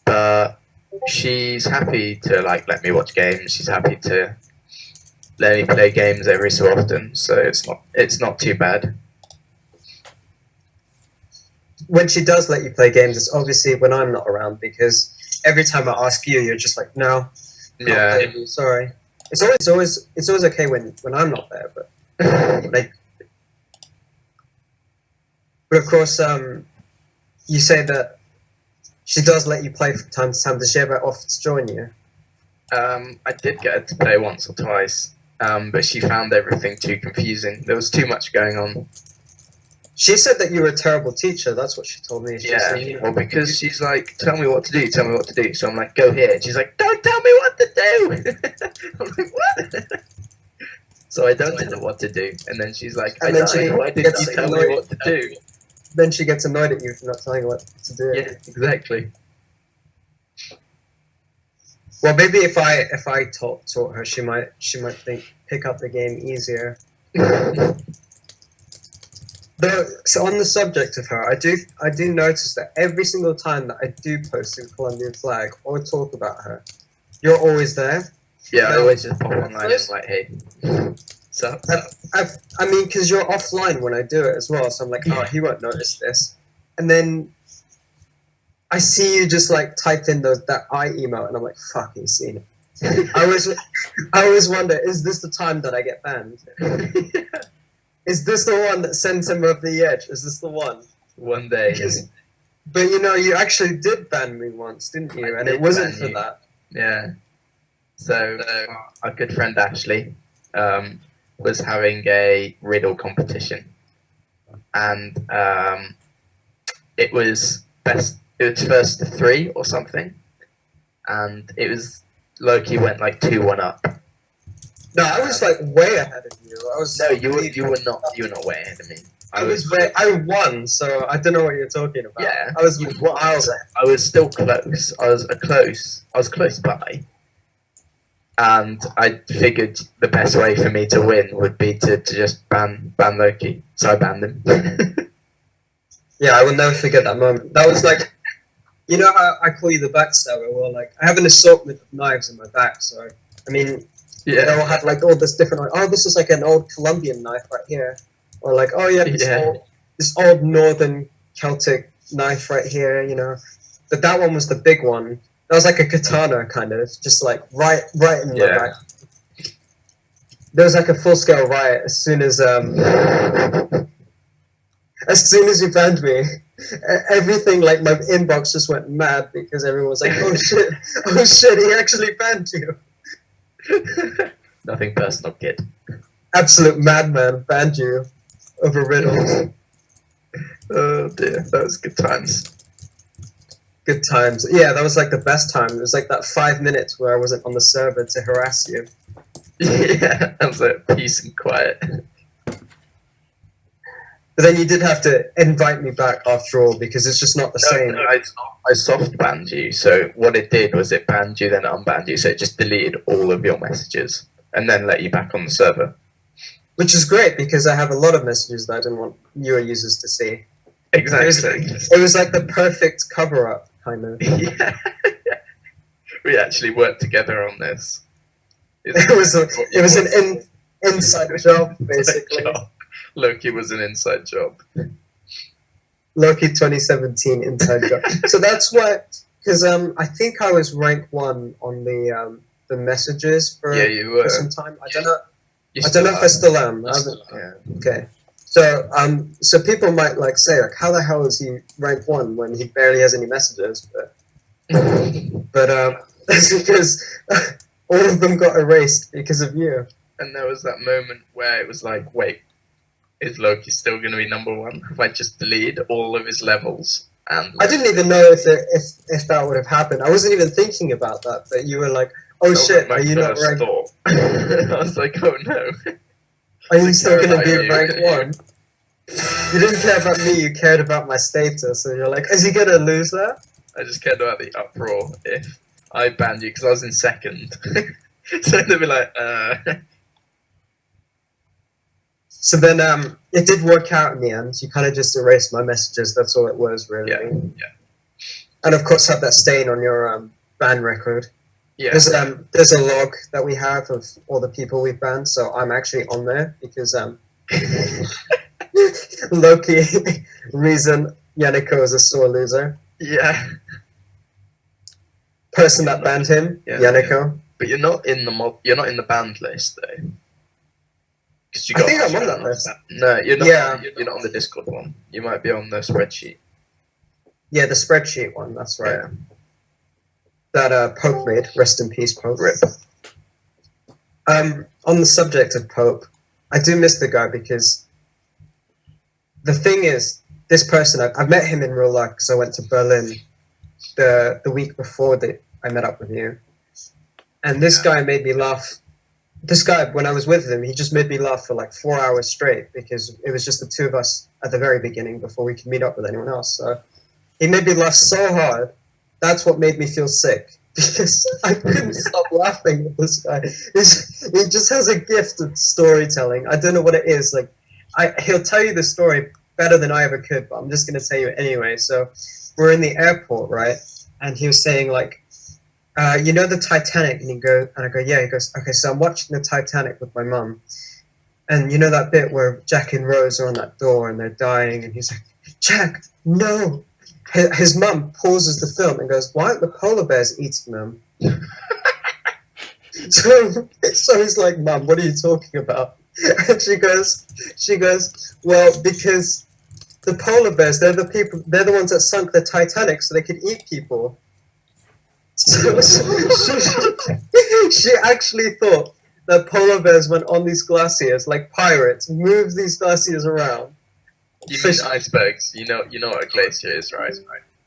But she's happy to let me watch games. She's happy to let me play games every so often, so it's not too bad. When she does let you play games, it's obviously when I'm not around, because every time I ask you, you're just like, no, sorry. It's always okay when I'm not there, but of course, you say that she does let you play from time to time. Does she ever offer to join you? I did get her to play once or twice, but she found everything too confusing. There was too much going on. She said that you were a terrible teacher. That's what she told me. Well, because she's like, tell me what to do. So I'm like, go here. And she's like, don't tell me what to do. I'm like, what? So I don't know what to do. And then she's like, why didn't you tell me what to do? Then she gets annoyed at you for not telling her what to do. Yeah, exactly. Well, maybe if I taught her, she might pick up the game easier. So on the subject of her, I do notice that every single time that I do post a Colombian flag or talk about her, you're always there. Yeah, I always just pop online and like, hey. So I mean, because you're offline when I do it as well, so I'm like, oh, he won't notice this. And then I see you just type in that I email, and I'm like, fuck, he's seen it. I always wonder, is this the time that I get banned? Is this the one that sends him over the edge? Is this the one? One day. But you actually did ban me once, didn't you? And it wasn't for that. Yeah. So our good friend Ashley was having a riddle competition, and it was first to 3 or something, and it was Loki went 2-1 up. No, I was way ahead of you. You were not way ahead of me. I won, so I don't know what you're talking about. Yeah, I was still close. I was close by. And I figured the best way for me to win would be to just ban Loki. So I banned him. Yeah, I will never forget that moment. That was how I call you the backstabber? Well, I have an assortment of knives in my back, so, I mean, they all have all this different, this is an old Colombian knife right here. Or oh yeah, this old northern Celtic knife right here, But that one was the big one. That was like a katana, kind of, just right in the back. There was a full-scale riot as soon as you banned me. Everything, my inbox just went mad because everyone was like, oh shit, he actually banned you. Nothing personal, kid. Absolute madman banned you over riddles. Oh dear, that was good times. Good times. Yeah, that was the best time. It was that 5 minutes where I wasn't on the server to harass you. Yeah, that was peace and quiet. But then you did have to invite me back after all, because it's just not the same. No, I soft banned you, so what it did was it banned you, then it unbanned you, so it just deleted all of your messages and then let you back on the server. Which is great, because I have a lot of messages that I didn't want newer users to see. Exactly. It was the perfect cover-up, kind of. Yeah. We actually worked together on this. It was an inside job, basically. Loki was an inside job. Loki 2017 inside job. So that's why, because I think I was rank 1 on the messages for some time. I don't know if I still am. Yeah. Okay. So people might say how the hell is he rank 1 when he barely has any messages? But that's because all of them got erased because of you. And there was that moment where it was wait, Is Loki still going to be number one? If I just delete all of his levels and I didn't even know if that would have happened. I wasn't even thinking about that, but you were like, "Oh that was shit, like are my you not first ranked? thought. I was like, oh no. Are you still going to be you. ranked one?" You didn't care about me. You cared about my status. So you're like, "Is he going to lose that?" I just cared about the uproar if I banned you because I was in second. So they'd be like, So then, it did work out in the end. You kind of just erased my messages. That's all it was, really. yeah. And of course, have that stain on your ban record. Yeah. There's a log that we have of all the people we've banned. So I'm actually on there because Loki reason Yaniko is a sore loser. Yeah. Person that banned him, Yaniko. Yeah. But you're not in the you're not in the banned list though. You I think I'm on that list. No, you're not. Yeah. You're not on the Discord one. You might be on the spreadsheet. Yeah, the spreadsheet one. That's right. Yeah. That Pope made. Rest in peace, Pope. Rip. On the subject of Pope, I do miss the guy because the thing is, this person I've met him in real life because I went to Berlin the week before that I met up with you, and this guy made me laugh. This guy, when I was with him, he just made me laugh for like 4 hours straight because it was just the two of us at the very beginning before we could meet up with anyone else. So he made me laugh so hard. That's what made me feel sick because I couldn't stop laughing at this guy. He just has a gift of storytelling. I don't know what it is. Like, he'll tell you the story better than I ever could, but I'm just going to tell you it anyway. So we're in the airport, right? And he was saying like, you know the Titanic? And I go, yeah. He goes, okay, so I'm watching the Titanic with my mum. And you know that bit where Jack and Rose are on that door and they're dying? And he's like, Jack, no. His mum pauses the film and goes, why aren't the polar bears eating them? So he's like, Mum, what are you talking about? And she goes, well, because the polar bears, they're the ones that sunk the Titanic so they could eat people. So she actually thought that polar bears went on these glaciers like pirates, moved these glaciers around. You mean icebergs? You know what a glacier is, right?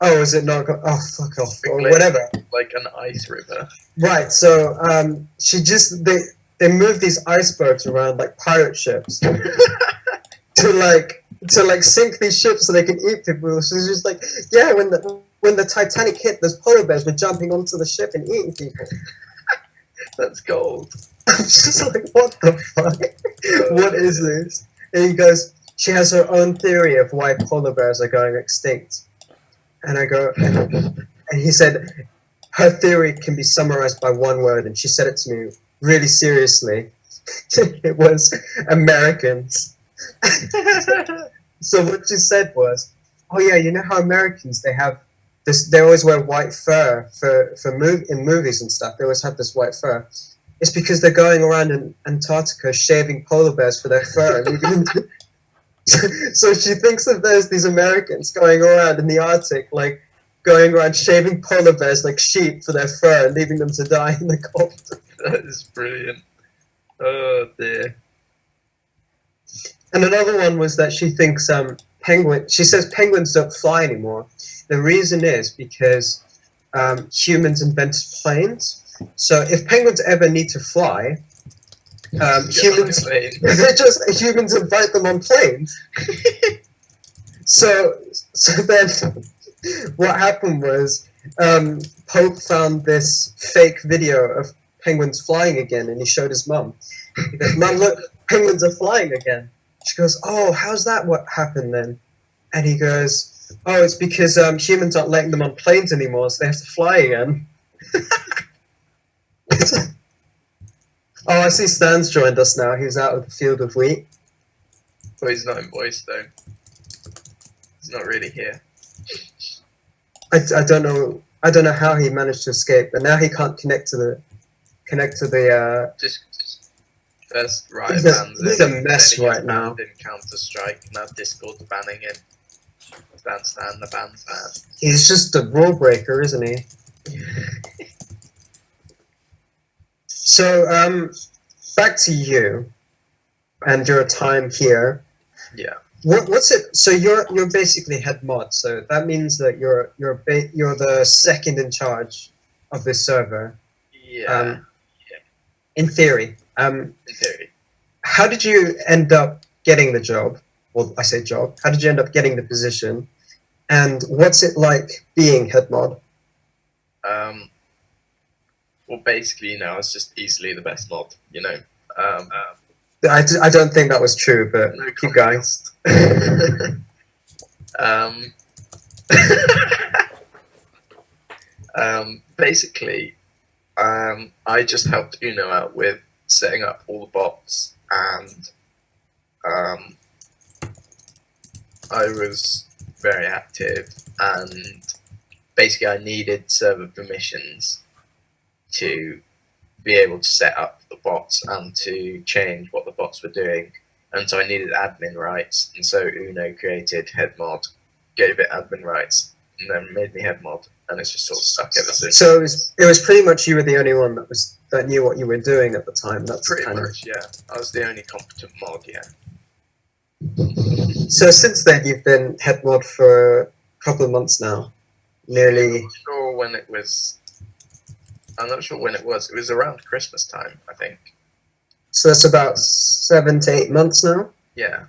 Oh, is it not? Oh, fuck off, or glacier, whatever. Like an ice river. Right. So they move these icebergs around like pirate ships to sink these ships so they can eat people. So it's just like, yeah, when the Titanic hit, those polar bears were jumping onto the ship and eating people. That's gold. I'm just like, what the fuck? What is this? And he goes, she has her own theory of why polar bears are going extinct. And I go, and he said, her theory can be summarized by one word, and she said it to me really seriously. It was Americans. So what she said was, oh yeah, you know how Americans, they have this, they always wear white fur in movies and stuff. They always have this white fur. It's because they're going around in Antarctica shaving polar bears for their fur. So she thinks that there's these Americans going around in the Arctic, like going around shaving polar bears like sheep for their fur and leaving them to die in the cold. That is brilliant. Oh dear. And another one was that she thinks she says penguins don't fly anymore. The reason is because humans invented planes. So if penguins ever need to fly, humans invite them on planes. So then what happened was Pope found this fake video of penguins flying again, and he showed his mum. He goes, Mum, look, penguins are flying again. She goes, oh, how's that what happened then? And he goes, oh, it's because humans aren't letting them on planes anymore, so they have to fly again. Oh, I see Stan's joined us now. He's out of the field of wheat. Well, he's not in voice, though. He's not really here. I don't know how he managed to escape, but now he can't connect to the Just first right he's a mess right now. In Counter-Strike, now Discord's banning him. Stan, the ban's banned. He's just a rule breaker, isn't he? So, back to you and your time here. Yeah. What's it? So you're basically head mod. So that means that you're the second in charge of this server. Yeah. In theory. In theory. How did you end up getting the job? Well, I say job. How did you end up getting the position? And what's it like being head mod? Well, basically, I was just easily the best mod. I don't think that was true, but No keep going. contest. um, basically, I just helped Uno out with setting up all the bots, and I was very active, and basically I needed server permissions to be able to set up the bots and to change what the bots were doing. And so I needed admin rights, and so Uno created head mod, gave it admin rights, and then made me head mod, and it's just sort of stuck ever since. So it was pretty much you were the only one that knew what you were doing at the time. That's Pretty kind much, yeah. I was the only competent mod, yeah. So since then, you've been head mod for a couple of months now. Nearly. I'm not sure when it was. I'm not sure when it was. It was around Christmas time, I think. So that's about 7 to 8 months now. Yeah.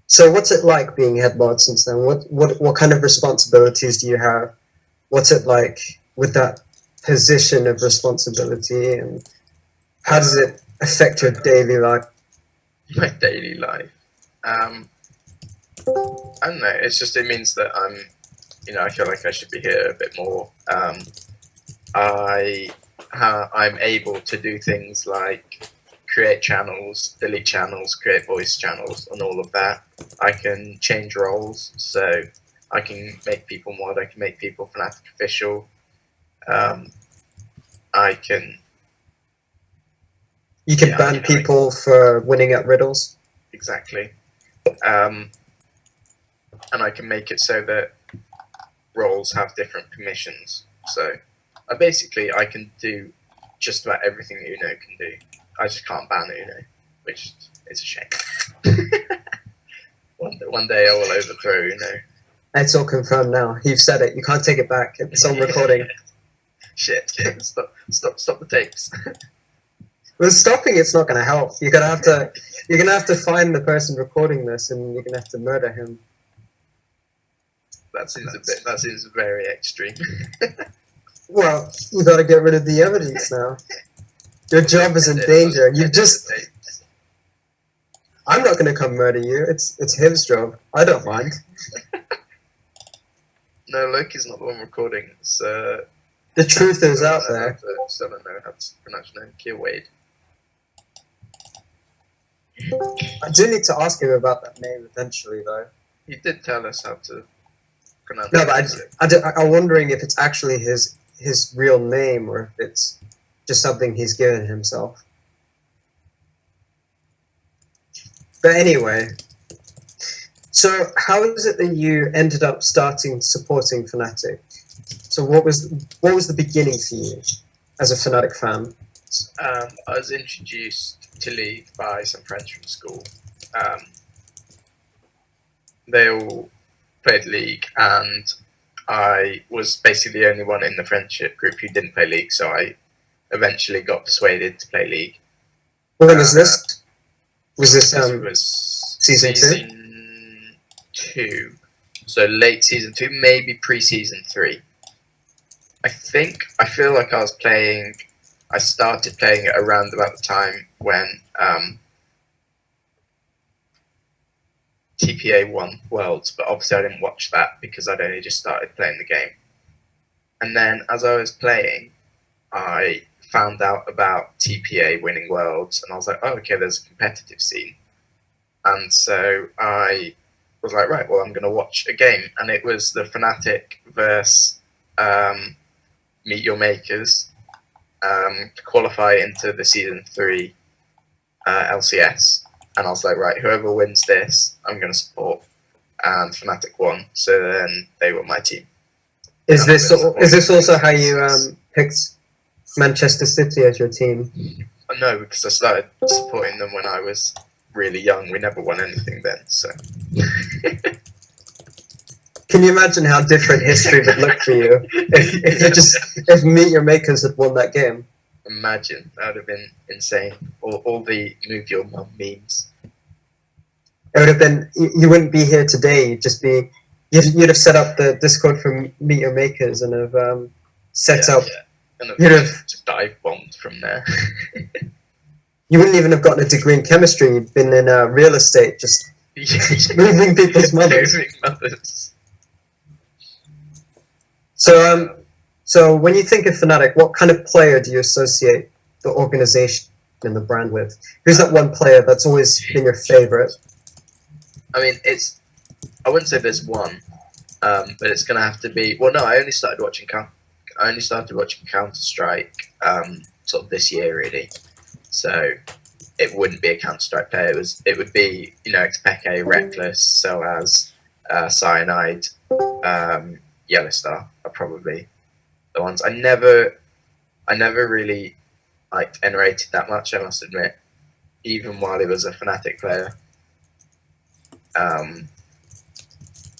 So what's it like being head mod since then? What kind of responsibilities do you have? What's it like with that position of responsibility, and how does it affect your daily life? My daily life. I don't know. It means that I feel like I should be here a bit more. I'm able to do things like create channels, delete channels, create voice channels, and all of that. I can change roles, so I can make people mod. I can make people Fnatic official. I can. You can ban people for winning at riddles. Exactly. And I can make it so that roles have different permissions. So I can do just about everything Uno can do. I just can't ban Uno, which is a shame. one day I will overthrow Uno. It's all confirmed now. You've said it. You can't take it back. It's on recording. Shit. Stop the tapes. Well, stopping it's not going to help. You're gonna have to find the person recording this, and you're gonna have to murder him. That seems very extreme. Well, you got to get rid of the evidence now. Your job is in danger. I'm not going to come murder you. It's his job. I don't mind. No, Loki's not the one recording. It's the truth is out there. I still don't know how to pronounce your name. Kier Wade. I do need to ask him about that name eventually, though. He did tell us how to pronounce it. No, but I'm wondering if it's actually his real name or if it's just something he's given himself. But anyway, so how is it that you ended up supporting Fnatic? So what was the beginning for you as a Fnatic fan? I was introduced to League by some friends from school. They all played League, and I was basically the only one in the friendship group who didn't play League, so I eventually got persuaded to play League. When was this? Was this season 2? So late season 2, maybe pre-season 3. I feel like I started playing it around about the time when TPA won Worlds, but obviously I didn't watch that because I'd only just started playing the game. And then as I was playing, I found out about TPA winning Worlds, and I was like, oh, okay, there's a competitive scene. And so I was like, right, well, I'm going to watch a game. And it was the Fnatic versus Meet Your Makers to qualify into the Season 3 LCS. And I was like, right, whoever wins this, I'm going to support. And Fnatic won, so then they were my team. Is this also how you picked Manchester City as your team? No, because I started supporting them when I was really young. We never won anything then, so. Can you imagine how different history would look for you if Meet Your Makers had won that game? Imagine, that would have been insane. All the move your mum memes. It would have been, you wouldn't be here today. You'd have set up the Discord for Meet Your Makers and have set up. And You'd have dive bombed from there. You wouldn't even have gotten a degree in chemistry. You'd been in real estate, just moving people's mothers. Moving mothers. So when you think of Fnatic, what kind of player do you associate the organization and the brand with? Who's that one player that's always been your favorite? I mean, I wouldn't say there's one, but it's gonna have to be. Well, no, I only started watching Counter-Strike sort of this year, really. So it wouldn't be a Counter-Strike player. It would be, Xpeke, Reckless, Soaz, Cyanide, Yellowstar are probably the ones. I never really liked N-rated that much, I must admit, even while he was a Fnatic player.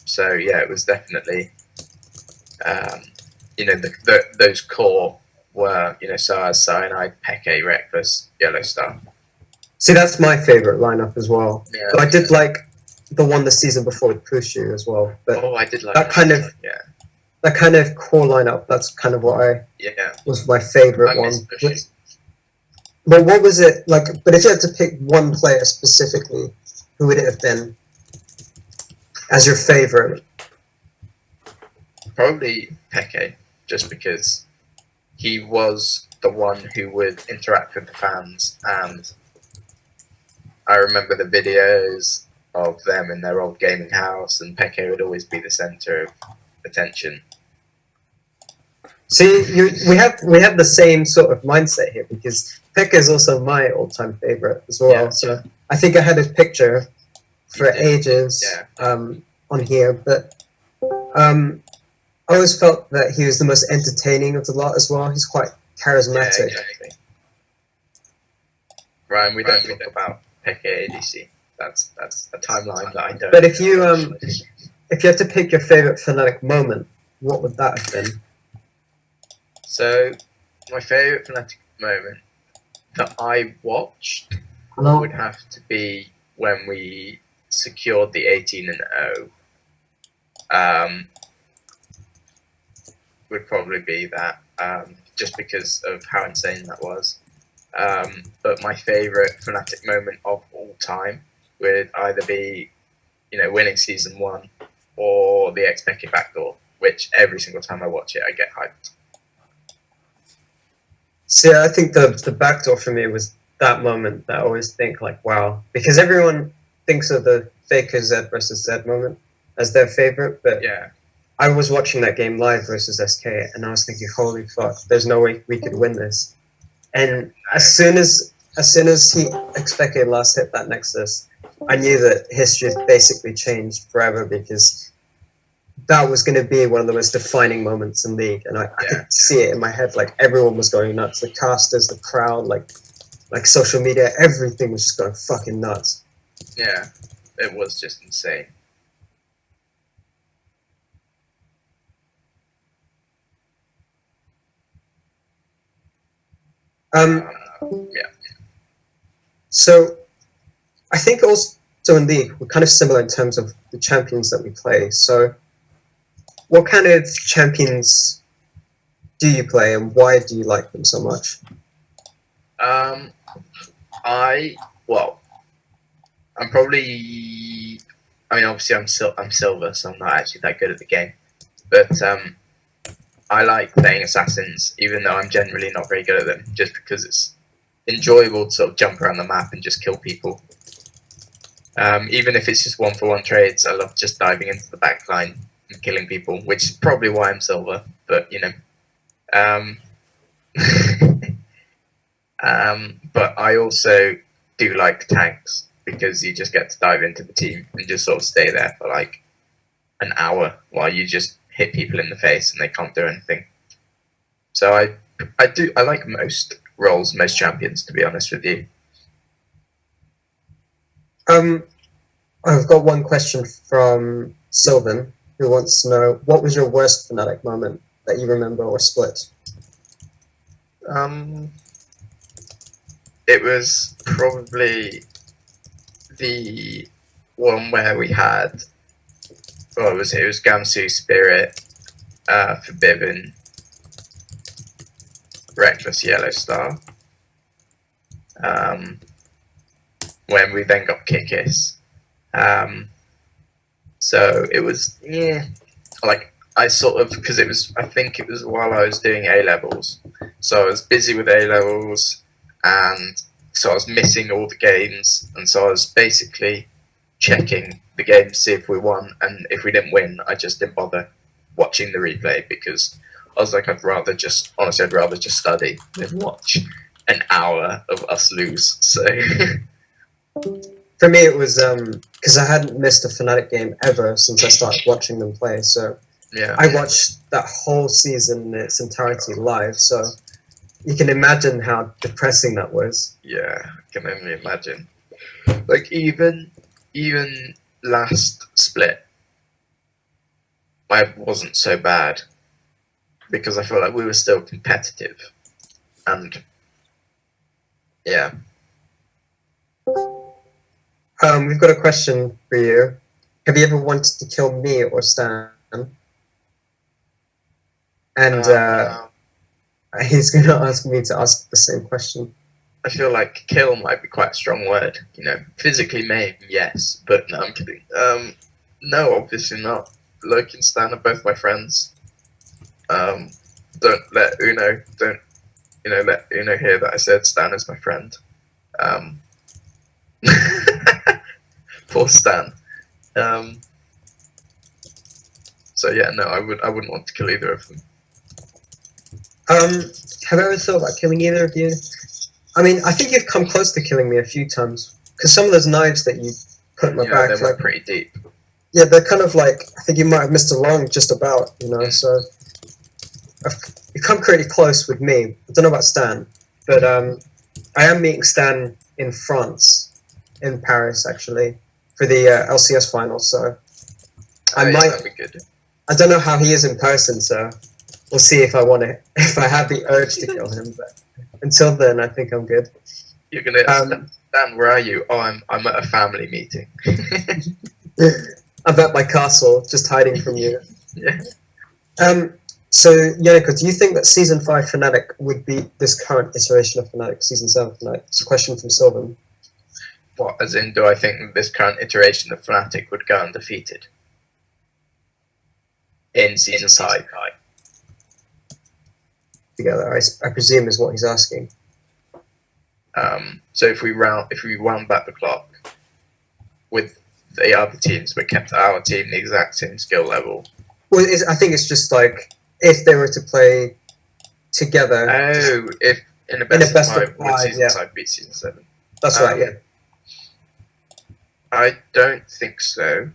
So yeah, it was definitely, those core were, Soaz, Cyanide, Peke, Reckless, Yellowstar. See, that's my favorite lineup as well. Yeah, but I did like the one the season before with Pushu as well. But I did like that kind of that kind of core lineup. That's kind of what was my favorite one. But what was it like? But if you had to pick one player specifically, who would it have been as your favorite? Probably Peke, just because he was the one who would interact with the fans, and I remember the videos of them in their old gaming house, and Peke would always be the center of attention. See, we have the same sort of mindset here, because Peke is also my all-time favorite as well. Yeah. So I think I had his picture for ages on here, but I always felt that he was the most entertaining of the lot as well. He's quite charismatic. Yeah, exactly. Ryan, we don't talk about Peke ADC. That's a timeline that I don't. But if you had to pick your favorite Fnatic moment, what would that have been? So, my favorite Fnatic moment that I watched would have to be when we secured the 18-0. Would probably be that, just because of how insane that was. But my favorite Fnatic moment of all time would either be, winning season 1 or the Xpeke backdoor, which every single time I watch it, I get hyped. See, I think the backdoor for me was that moment that I always think like, wow, because everyone thinks of the Faker Z versus Z moment as their favorite, but yeah, I was watching that game live versus SK, and I was thinking, holy fuck, there's no way we could win this. And as soon as he Xpeke last hit that Nexus, I knew that history had basically changed forever, because that was going to be one of the most defining moments in League, and I could see it in my head. Like, everyone was going nuts. The casters, the crowd, like social media, everything was just going fucking nuts. Yeah, it was just insane. So, I think also in League, we're kind of similar in terms of the champions that we play. So, what kind of champions do you play, and why do you like them so much? I'm probably. I mean, obviously, I'm silver, so I'm not actually that good at the game. But I like playing assassins, even though I'm generally not very good at them, just because it's enjoyable to sort of jump around the map and just kill people. Even if it's just 1-for-1 trades, I love just diving into the backline and killing people, which is probably why I'm silver. But but I also do like tanks, because you just get to dive into the team and just sort of stay there for like an hour while you just hit people in the face and they can't do anything. So I like most roles, most champions, to be honest with you. I've got one question from Sylvan, who wants to know, what was your worst Fnatic moment that you remember or split? It was probably the one where we had, well, it was Gamsu Spirit, Forbidden, Reckless Yellow Star. When we then got Kikis. So it was, like, I sort of, because I think it was while I was doing A levels. So I was busy with A levels, and so I was missing all the games, and so I was basically checking the game to see if we won, and if we didn't win, I just didn't bother watching the replay, because I was like, I'd rather just study than watch an hour of us lose. So For me, it was because I hadn't missed a Fnatic game ever since I started watching them play. So yeah, I watched that whole season in its entirety live. So you can imagine how depressing that was. yeah, I can only imagine. Like even last split, I wasn't so bad because I felt like we were still competitive, and yeah. We've got a question for you. Have you ever wanted to kill me or Stan? And he's going to ask me to ask the same question. I feel like kill might be quite a strong word. You know, physically maim, yes, but no, I'm kidding. No, obviously not. Loki and Stan are both my friends. Don't let Uno hear that I said Stan is my friend. Poor Stan. So yeah, no, I wouldn't want to kill either of them. Have I ever thought about killing either of you? I mean, I think you've come close to killing me a few times. Because some of those knives that you put in my back, they went pretty deep. Yeah, they're kind of like, I think you might have missed a lung just about, so you've come pretty close with me. I don't know about Stan, but I am meeting Stan in France, in Paris, actually, for the LCS final, so That'd be good. I don't know how he is in person, so we'll see if if I have the urge to kill him, but until then, I think I'm good. You're gonna Stan, where are you? Oh, I'm at a family meeting. I'm at my castle, just hiding from you. Yeah. So, Yaniko, do you think that Season 5 Fnatic would beat this current iteration of Fnatic, Season 7 Fnatic? It's a question from Sylvan. What, as in, do I think this current iteration of Fnatic would go undefeated in Season 5? Together, I presume is what he's asking. So if we wound back the clock with the other teams, but kept our team the exact same skill level. Well, I think it's just like if they were to play together. Oh, if in a best of 5, would Season 5 beat Season 7? That's right. Yeah. I don't think so.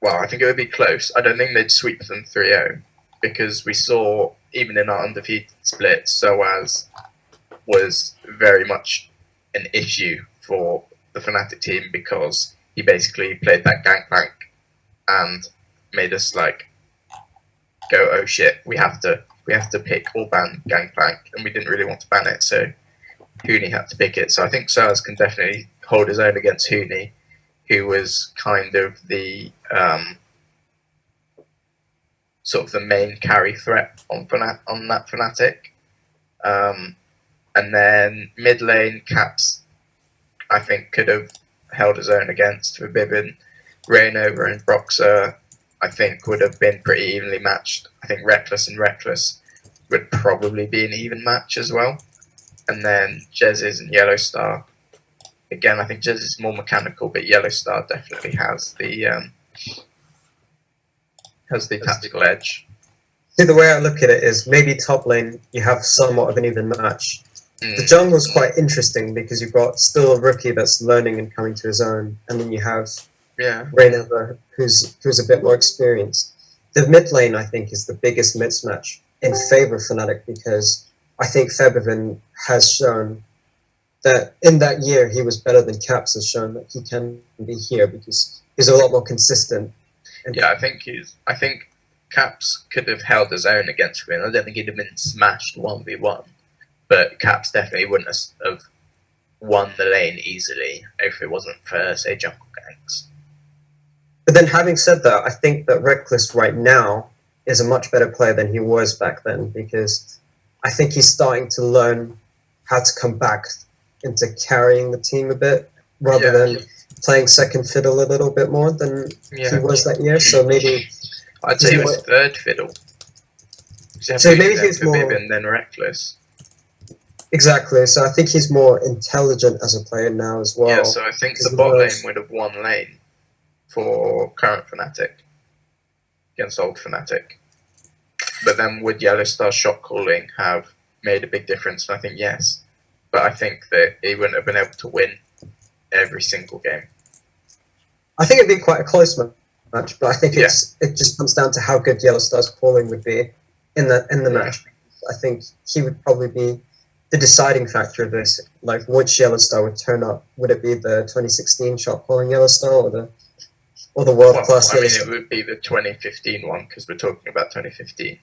Well, I think it would be close. I don't think they'd sweep them 3-0 because we saw, even in our undefeated split, SOAS was very much an issue for the Fnatic team because he basically played that gangplank and made us like go, oh shit, we have to pick or ban gangplank, and we didn't really want to ban it, so Huni had to pick it. So I think SOAS can definitely hold his own against Huni, who was kind of the sort of the main carry threat on that Fnatic. And then mid lane, Caps, I think, could have held his own against Forbidden. Rainover and Broxer, I think, would have been pretty evenly matched. I think Reckless and Reckless would probably be an even match as well. And then Jez's and Yellow Star. Again, I think Jez is more mechanical, but Yellow Star definitely has the tactical edge. See, the way I look at it is maybe top lane you have somewhat of an even match. The jungle is quite interesting because you've got still a rookie that's learning and coming to his own, and then you have Rainover, who's a bit more experienced. The mid lane, I think, is the biggest mismatch in favor of Fnatic because I think Febiven has shown that in that year he was better than Caps has shown that he can be here because he's a lot more consistent. And Yeah, I think Caps could have held his own against Quinn. I don't think he'd have been smashed 1v1, but Caps definitely wouldn't have won the lane easily if it wasn't for, say, jungle ganks. But then, having said that, I think that Reckless right now is a much better player than he was back then because I think he's starting to learn how to come back into carrying the team a bit rather than playing second fiddle a little bit more than he was that year. So maybe I'd say it was third fiddle. So maybe he's more and then Reckless. Exactly. So I think he's more intelligent as a player now as well. Yeah. So I think the bot lane would have won lane for current Fnatic against old Fnatic. But then would Yellowstar shot calling have made a big difference? And I think yes. But I think that he wouldn't have been able to win every single game. I think it'd be quite a close match, but I think it just comes down to how good Yellowstar's calling would be in the match. I think he would probably be the deciding factor of this. Like, which Yellowstar would turn up? Would it be the 2016 shot calling Yellowstar or the world class Yellowstar? It would be the 2015 one because we're talking about 2015.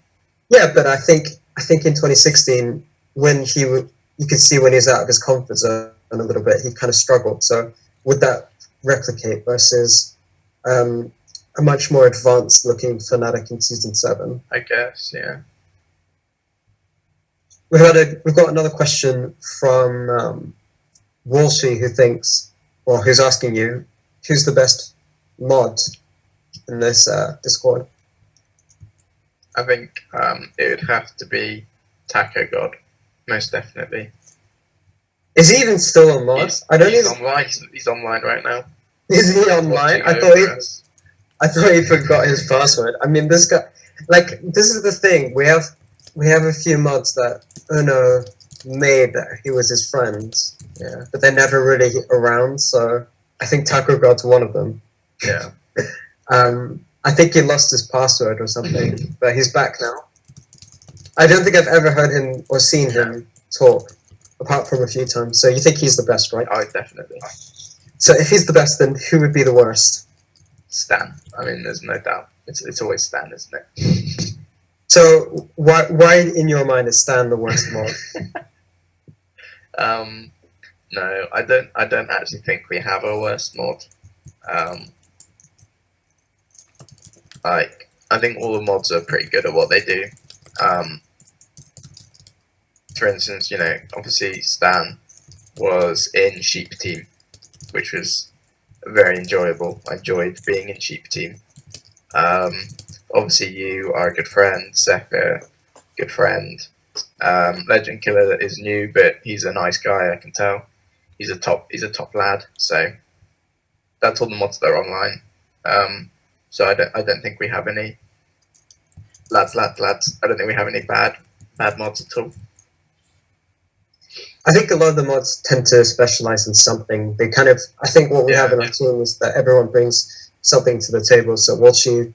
Yeah, but I think in 2016 when you could see when he was out of his comfort zone a little bit, he kind of struggled. So would that replicate versus a much more advanced looking Fnatic in Season 7? I guess, yeah. We've got another question from Walshy who's asking you, who's the best mod in this Discord? I think it would have to be Taco God, most definitely. Is he even still on mod? He's online. He's online right now. Is he online? I thought he forgot his password. I mean, this guy. Like, this is the thing. We have a few mods that Uno made that he was his friend. Yeah, but they're never really around. So I think Taco God's one of them. Yeah. I think he lost his password or something, but he's back now. I don't think I've ever heard him or seen him talk, apart from a few times. So you think he's the best, right? Oh, definitely. So if he's the best, then who would be the worst? Stan. I mean, there's no doubt. It's always Stan, isn't it? So why in your mind is Stan the worst mod? No, I don't actually think we have a worst mod. I think all the mods are pretty good at what they do. For instance, obviously Stan was in Sheep Team, which was very enjoyable. I enjoyed being in Sheep Team. Obviously you are a good friend, Zephyr, good friend. Legend Killer is new, but he's a nice guy, I can tell. He's a top lad, so that's all the mods that are online. So I don't think we have any lads. I don't think we have any bad mods at all. I think a lot of the mods tend to specialize in something. They kind of, I think what we have in our team is that everyone brings something to the table. So Walshy,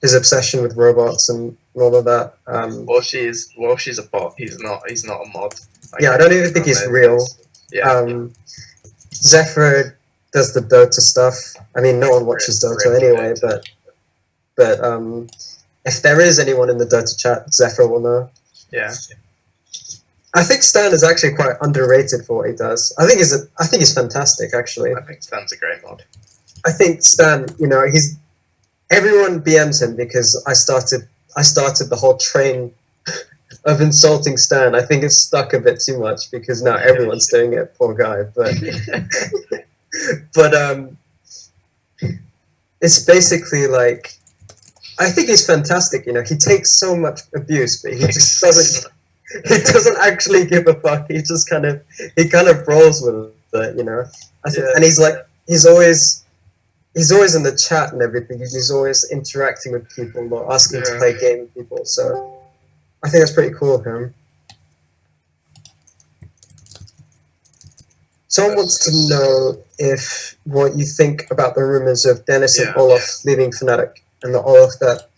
his obsession with robots and all of that. Walshy's a bot. He's not a mod. I don't even think he's real. Zephyr does the Dota stuff. I mean, no one watches Dota anyway, but if there is anyone in the Dota chat, Zephyr will know. Yeah. I think Stan is actually quite underrated for what he does. I think he's fantastic, actually. I think Stan's a great mod. I think Stan, everyone BMs him because I started the whole train of insulting Stan. I think it's stuck a bit too much because now everyone's doing it. Poor guy, but it's basically like I think he's fantastic. He takes so much abuse, but he just doesn't. He doesn't actually give a fuck. He just kind of rolls with it, And he's always in the chat and everything. He's always interacting with people or asking to play game with people. So I think that's pretty cool of him. Someone wants to know what you think about the rumors of Dennis and Olaf leaving Fnatic and the Olaf that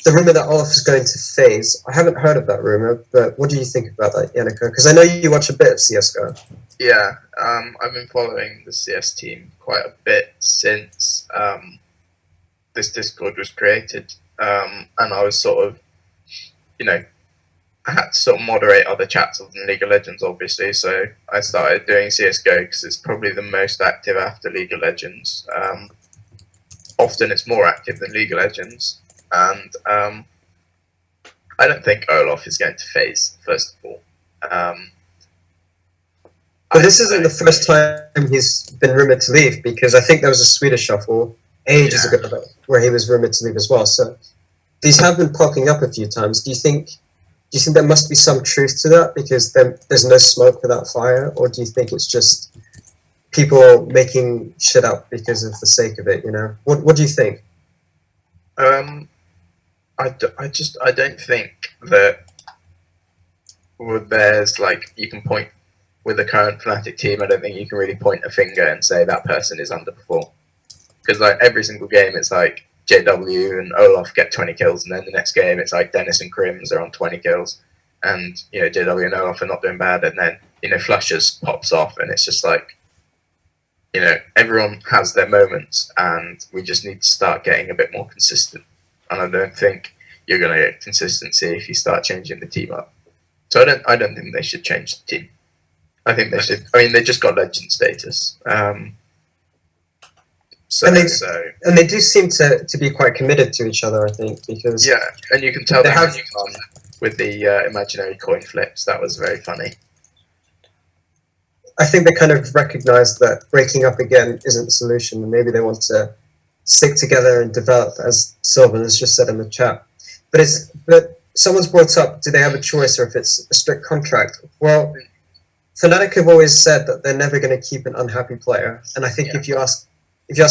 the rumor that Olaf is going to FaZe. I haven't heard of that rumor, but what do you think about that, Yaniko? Because I know you watch a bit of CS:GO. Yeah, I've been following the CS team quite a bit since this Discord was created, and I was sort of, I had to sort of moderate other chats other than League of Legends, obviously. So I started doing CS:GO because it's probably the most active after League of Legends. Often it's more active than League of Legends, and I don't think Olaf is going to FaZe. First of all, But this isn't the first time he's been rumored to leave, because I think there was a Swedish shuffle ages ago where he was rumored to leave as well. So these have been popping up a few times. Do you think there must be some truth to that, because there's no smoke without fire, or do you think it's just people making shit up because of the sake of it? What do you think? I don't think that there's you can point with the current Fnatic team. I don't think you can really point a finger and say that person is underperformed, because every single game it's JW and Olaf get 20 kills, and then the next game it's Dennis and Crims are on 20 kills, and JW and Olaf are not doing bad, and then Flushes pops off, and it's just everyone has their moments, and we just need to start getting a bit more consistent. And I don't think you're going to get consistency if you start changing the team up. So I don't think they should change the team. I think they should. I mean, they just got legend status. And they do seem to be quite committed to each other, I think, because and you can tell they have with the imaginary coin flips. That was very funny. I think they kind of recognize that breaking up again isn't the solution, and maybe they want to stick together and develop, as Sylvan has just said in the chat. But someone's brought up, do they have a choice, or if it's a strict contract? Well, Fnatic have always said that they're never going to keep an unhappy player, and I think if you ask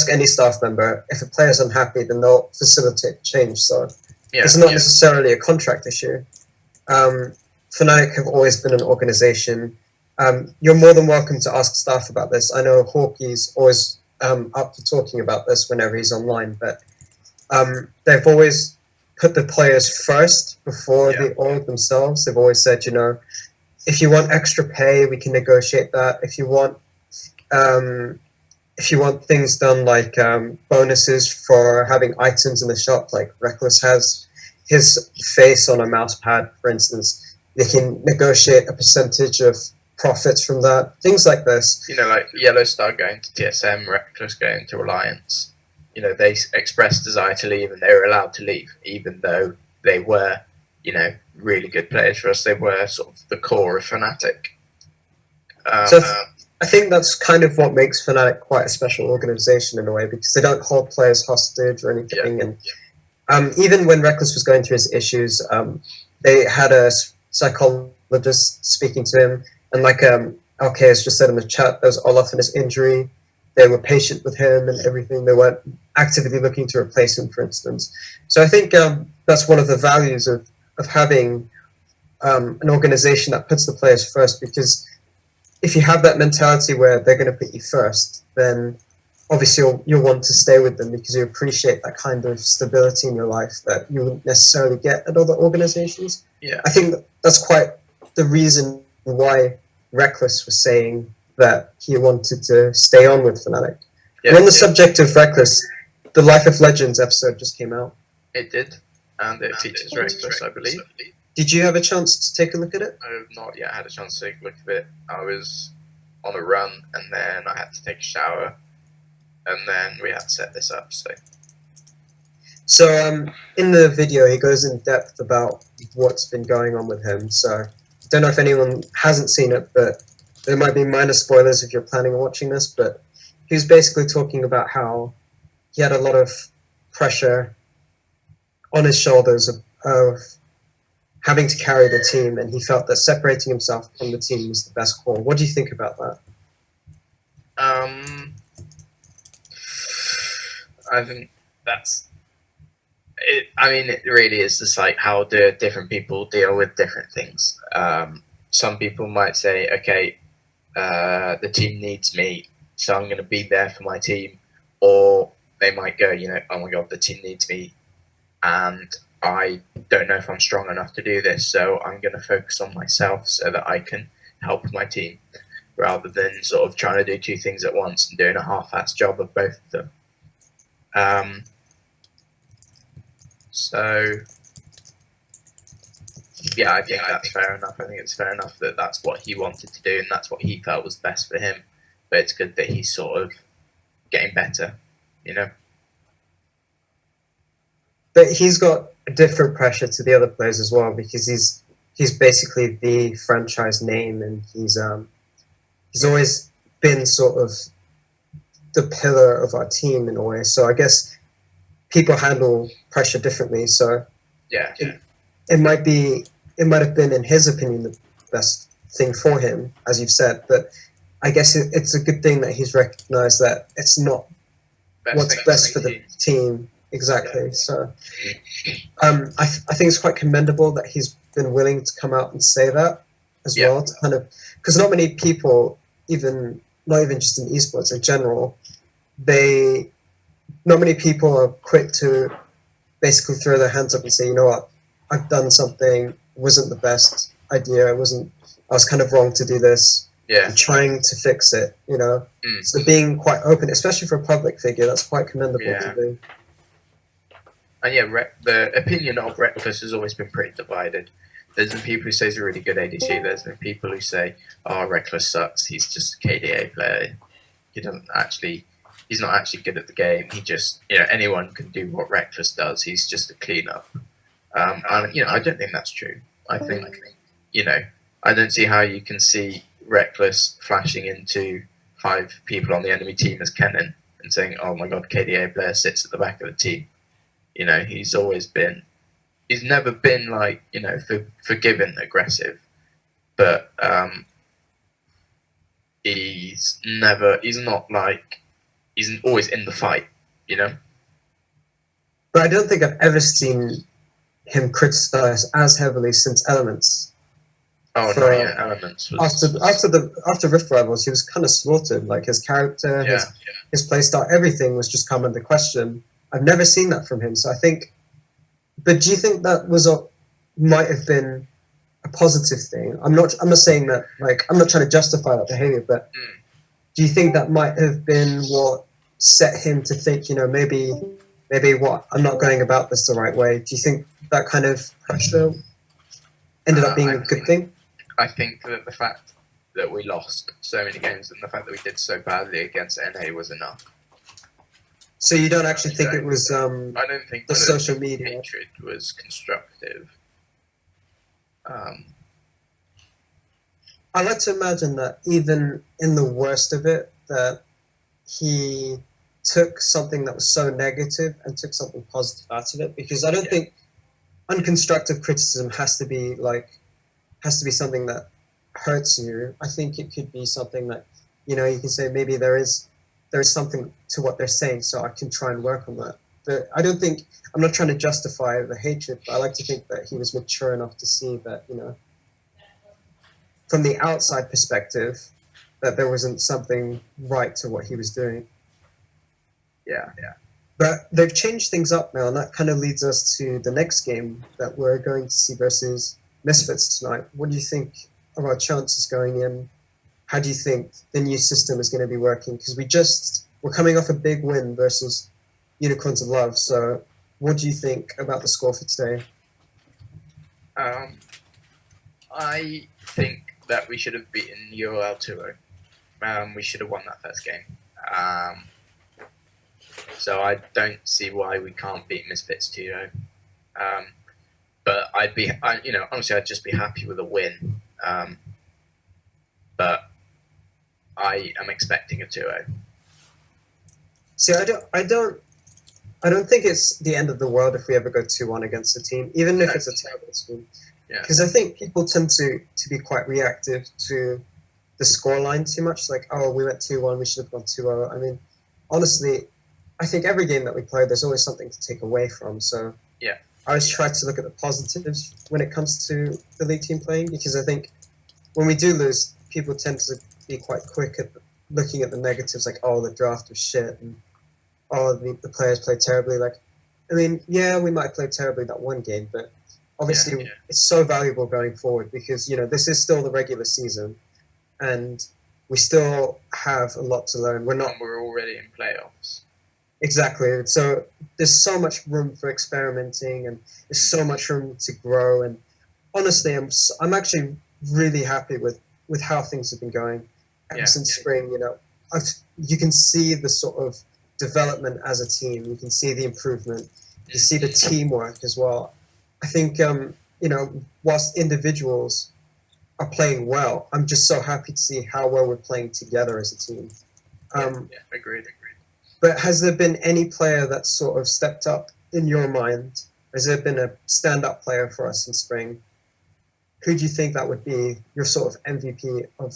any staff member, if a player's unhappy, then they'll facilitate change. So it's not necessarily a contract issue. Fnatic have always been an organization. You're more than welcome to ask staff about this. I know Hawkey's always up for talking about this whenever he's online, but they've always put the players first before the org themselves. They've always said, if you want extra pay, we can negotiate that. If you want things done like bonuses for having items in the shop, like Reckless has his face on a mouse pad, for instance, they can negotiate a percentage of profits from that. Things like this. Like Yellow Star going to TSM, Reckless going to Alliance. They expressed desire to leave, and they were allowed to leave, even though they were, really good players for us. They were sort of the core of Fnatic. So I think that's kind of what makes Fnatic quite a special organization in a way, because they don't hold players hostage or anything. And even when Reckless was going through his issues, they had a psychologist speaking to him, and LK has just said in the chat, there was Olaf and his injury. They were patient with him and everything. They weren't actively looking to replace him, for instance. So I think that's one of the values of having an organization that puts the players first, because if you have that mentality where they're going to put you first, then obviously you'll want to stay with them, because you appreciate that kind of stability in your life that you wouldn't necessarily get at other organizations. I think that's quite the reason why Reckless was saying that he wanted to stay on with Fnatic. And on the subject of Reckless, the Life of Legends episode just came out. It did, and it features Reckless, I believe. Did you have a chance to take a look at it? I have not yet had a chance to take a look at it. I was on a run, and then I had to take a shower, and then we had to set this up. So in the video, he goes in depth about what's been going on with him. So I don't know if anyone hasn't seen it, but there might be minor spoilers if you're planning on watching this. But he was basically talking about how he had a lot of pressure on his shoulders of having to carry the team, and he felt that separating himself from the team was the best call. What do you think about that? I think that's it. I mean, it really is just how do different people deal with different things. Some people might say, okay, the team needs me, so I'm going to be there for my team. Or they might go, oh my god, the team needs me, and I don't know if I'm strong enough to do this, so I'm going to focus on myself so that I can help my team, rather than sort of trying to do two things at once and doing a half-assed job of both of them. So, yeah, I think that's fair enough. I think it's fair enough that that's what he wanted to do and that's what he felt was best for him. But it's good that he's sort of getting better, you know? But he's got a different pressure to the other players as well, because he's basically the franchise name, and he's always been sort of the pillar of our team in a way. So I guess people handle pressure differently. So Yeah. it might have been, in his opinion, the best thing for him, as you've said. But I guess it's a good thing that he's recognised that it's not what's best for the team. Exactly. Yeah. So I think it's quite commendable that he's been willing to come out and say that as well, to kind of, because not many people, not even just in esports in general, not many people are quick to basically throw their hands up and say, you know what, I've done something, wasn't the best idea, I was kind of wrong to do this. Yeah. I'm trying to fix it, you know. So being quite open, especially for a public figure, that's quite commendable to do. And yeah, the opinion of Reckless has always been pretty divided. There's been people who say he's a really good ADC. There's been people who say, "Oh, Reckless sucks. He's just a KDA player. He's not actually good at the game. He just, anyone can do what Reckless does. He's just a cleanup." And I don't think that's true. I think, I don't see how you can see Reckless flashing into 5 people on the enemy team as Kennen and saying, "Oh my god, KDA player sits at the back of the team." He's never been like, forgiving aggressive, but he's always in the fight, But I don't think I've ever seen him criticized as heavily since Elements. Oh no, yeah, Elements was after Rift Rivals, he was kind of slaughtered. Like his character, his playstyle, everything was just come under question. I've never seen that from him, so I think. But do you think that might have been a positive thing? I'm not saying that. Like, I'm not trying to justify that behavior, but do you think that might have been what set him to think? Maybe I'm not going about this the right way. Do you think that kind of pressure ended up being a good thing? I think that the fact that we lost so many games and the fact that we did so badly against NA was enough. So you don't actually think it was I don't think the social media hatred was constructive. I like to imagine that even in the worst of it, that he took something that was so negative and took something positive out of it. Because I don't think unconstructive criticism has to be something that hurts you. I think it could be something that, you can say maybe there is something to what they're saying, so I can try and work on that. But I'm not trying to justify the hatred, but I like to think that he was mature enough to see that, from the outside perspective, that there wasn't something right to what he was doing. Yeah. But they've changed things up now, and that kind of leads us to the next game that we're going to see versus Misfits tonight. What do you think of our chances going in? How do you think the new system is going to be working? Because we're coming off a big win versus Unicorns of Love. So what do you think about the score for today? I think that we should have beaten UOL 2-0. We should have won that first game. So I don't see why we can't beat Misfits 2-0. But honestly, I'd just be happy with a win. But I am expecting a 2-0. See, I don't think it's the end of the world if we ever go 2-1 against a team, even if it's a terrible team. Because I think people tend to be quite reactive to the scoreline too much. Like, oh, we went 2-1, we should have gone 2-0. I mean, honestly, I think every game that we play, there's always something to take away from. So I always try to look at the positives when it comes to the league team playing, because I think when we do lose, people tend to be quite quick at looking at the negatives, like, oh, the draft was shit, and oh, the players played terribly. Like, I mean, yeah, we might play terribly that one game, but obviously Yeah. it's so valuable going forward because this is still the regular season, and we still have a lot to learn. We're not And we're already in playoffs. exactly so. There's so much room for experimenting, and there's so much room to grow. And honestly, I'm actually really happy with how things have been going ever since spring. You can see the sort of development as a team. You can see the improvement. You see the teamwork as well. I think whilst individuals are playing well, I'm just so happy to see how well we're playing together as a team. Agreed. But has there been any player that sort of stepped up in your mind? Has there been a stand-up player for us in spring? Who do you think that would be your sort of MVP of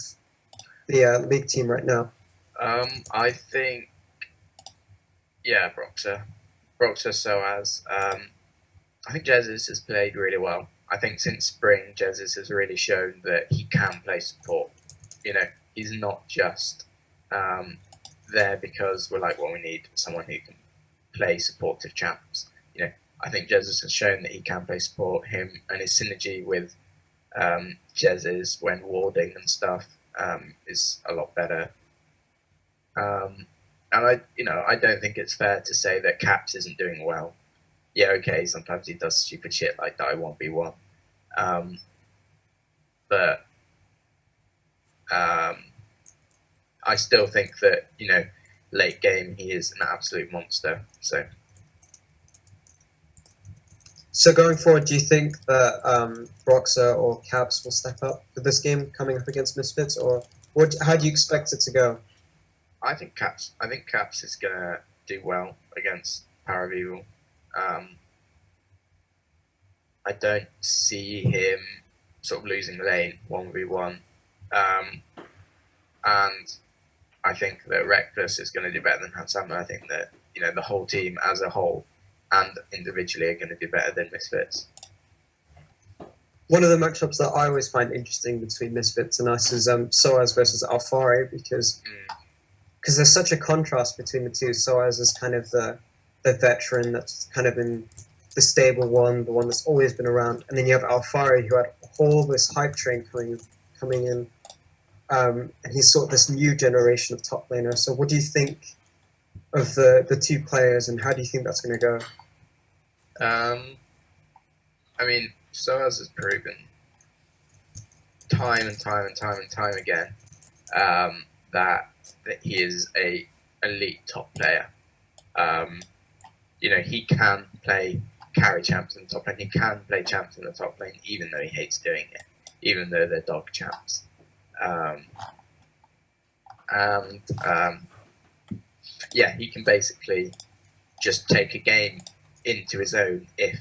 the league team right now? I think, Broxer, Soaz. I think Jesus has played really well. I think since spring, Jesus has really shown that he can play support. He's not just there because we're like, well, we need someone who can play supportive champs. I think Jesus has shown that he can play support. Him and his synergy with Jesus when warding and stuff is a lot better. And I don't think it's fair to say that Caps isn't doing well. Yeah, okay, sometimes he does stupid shit like die 1v1. But I still think that, late game, he is an absolute monster. So going forward, do you think that Broxer or Caps will step up for this game coming up against Misfits, or how do you expect it to go? I think Caps is gonna do well against Power of Evil. I don't see him sort of losing the lane 1v1. And I think that Reckless is going to do better than Hansama. I think that, the whole team as a whole and individually are going to do better than Misfits. One of the matchups that I always find interesting between Misfits and us is Soaz versus Alfari because there's such a contrast between the two. Soaz is kind of the veteran that's kind of been the stable one, the one that's always been around, and then you have Alfari who had all this hype train coming in, and he's sort of this new generation of top laner. So what do you think of the two players, and how do you think that's going to go? I mean, Soaz has proven time and time again that he is a elite top player. He can play carry champs in the top lane. He can play champs in the top lane, even though he hates doing it, even though they're dog champs. He can basically just take a game into his own if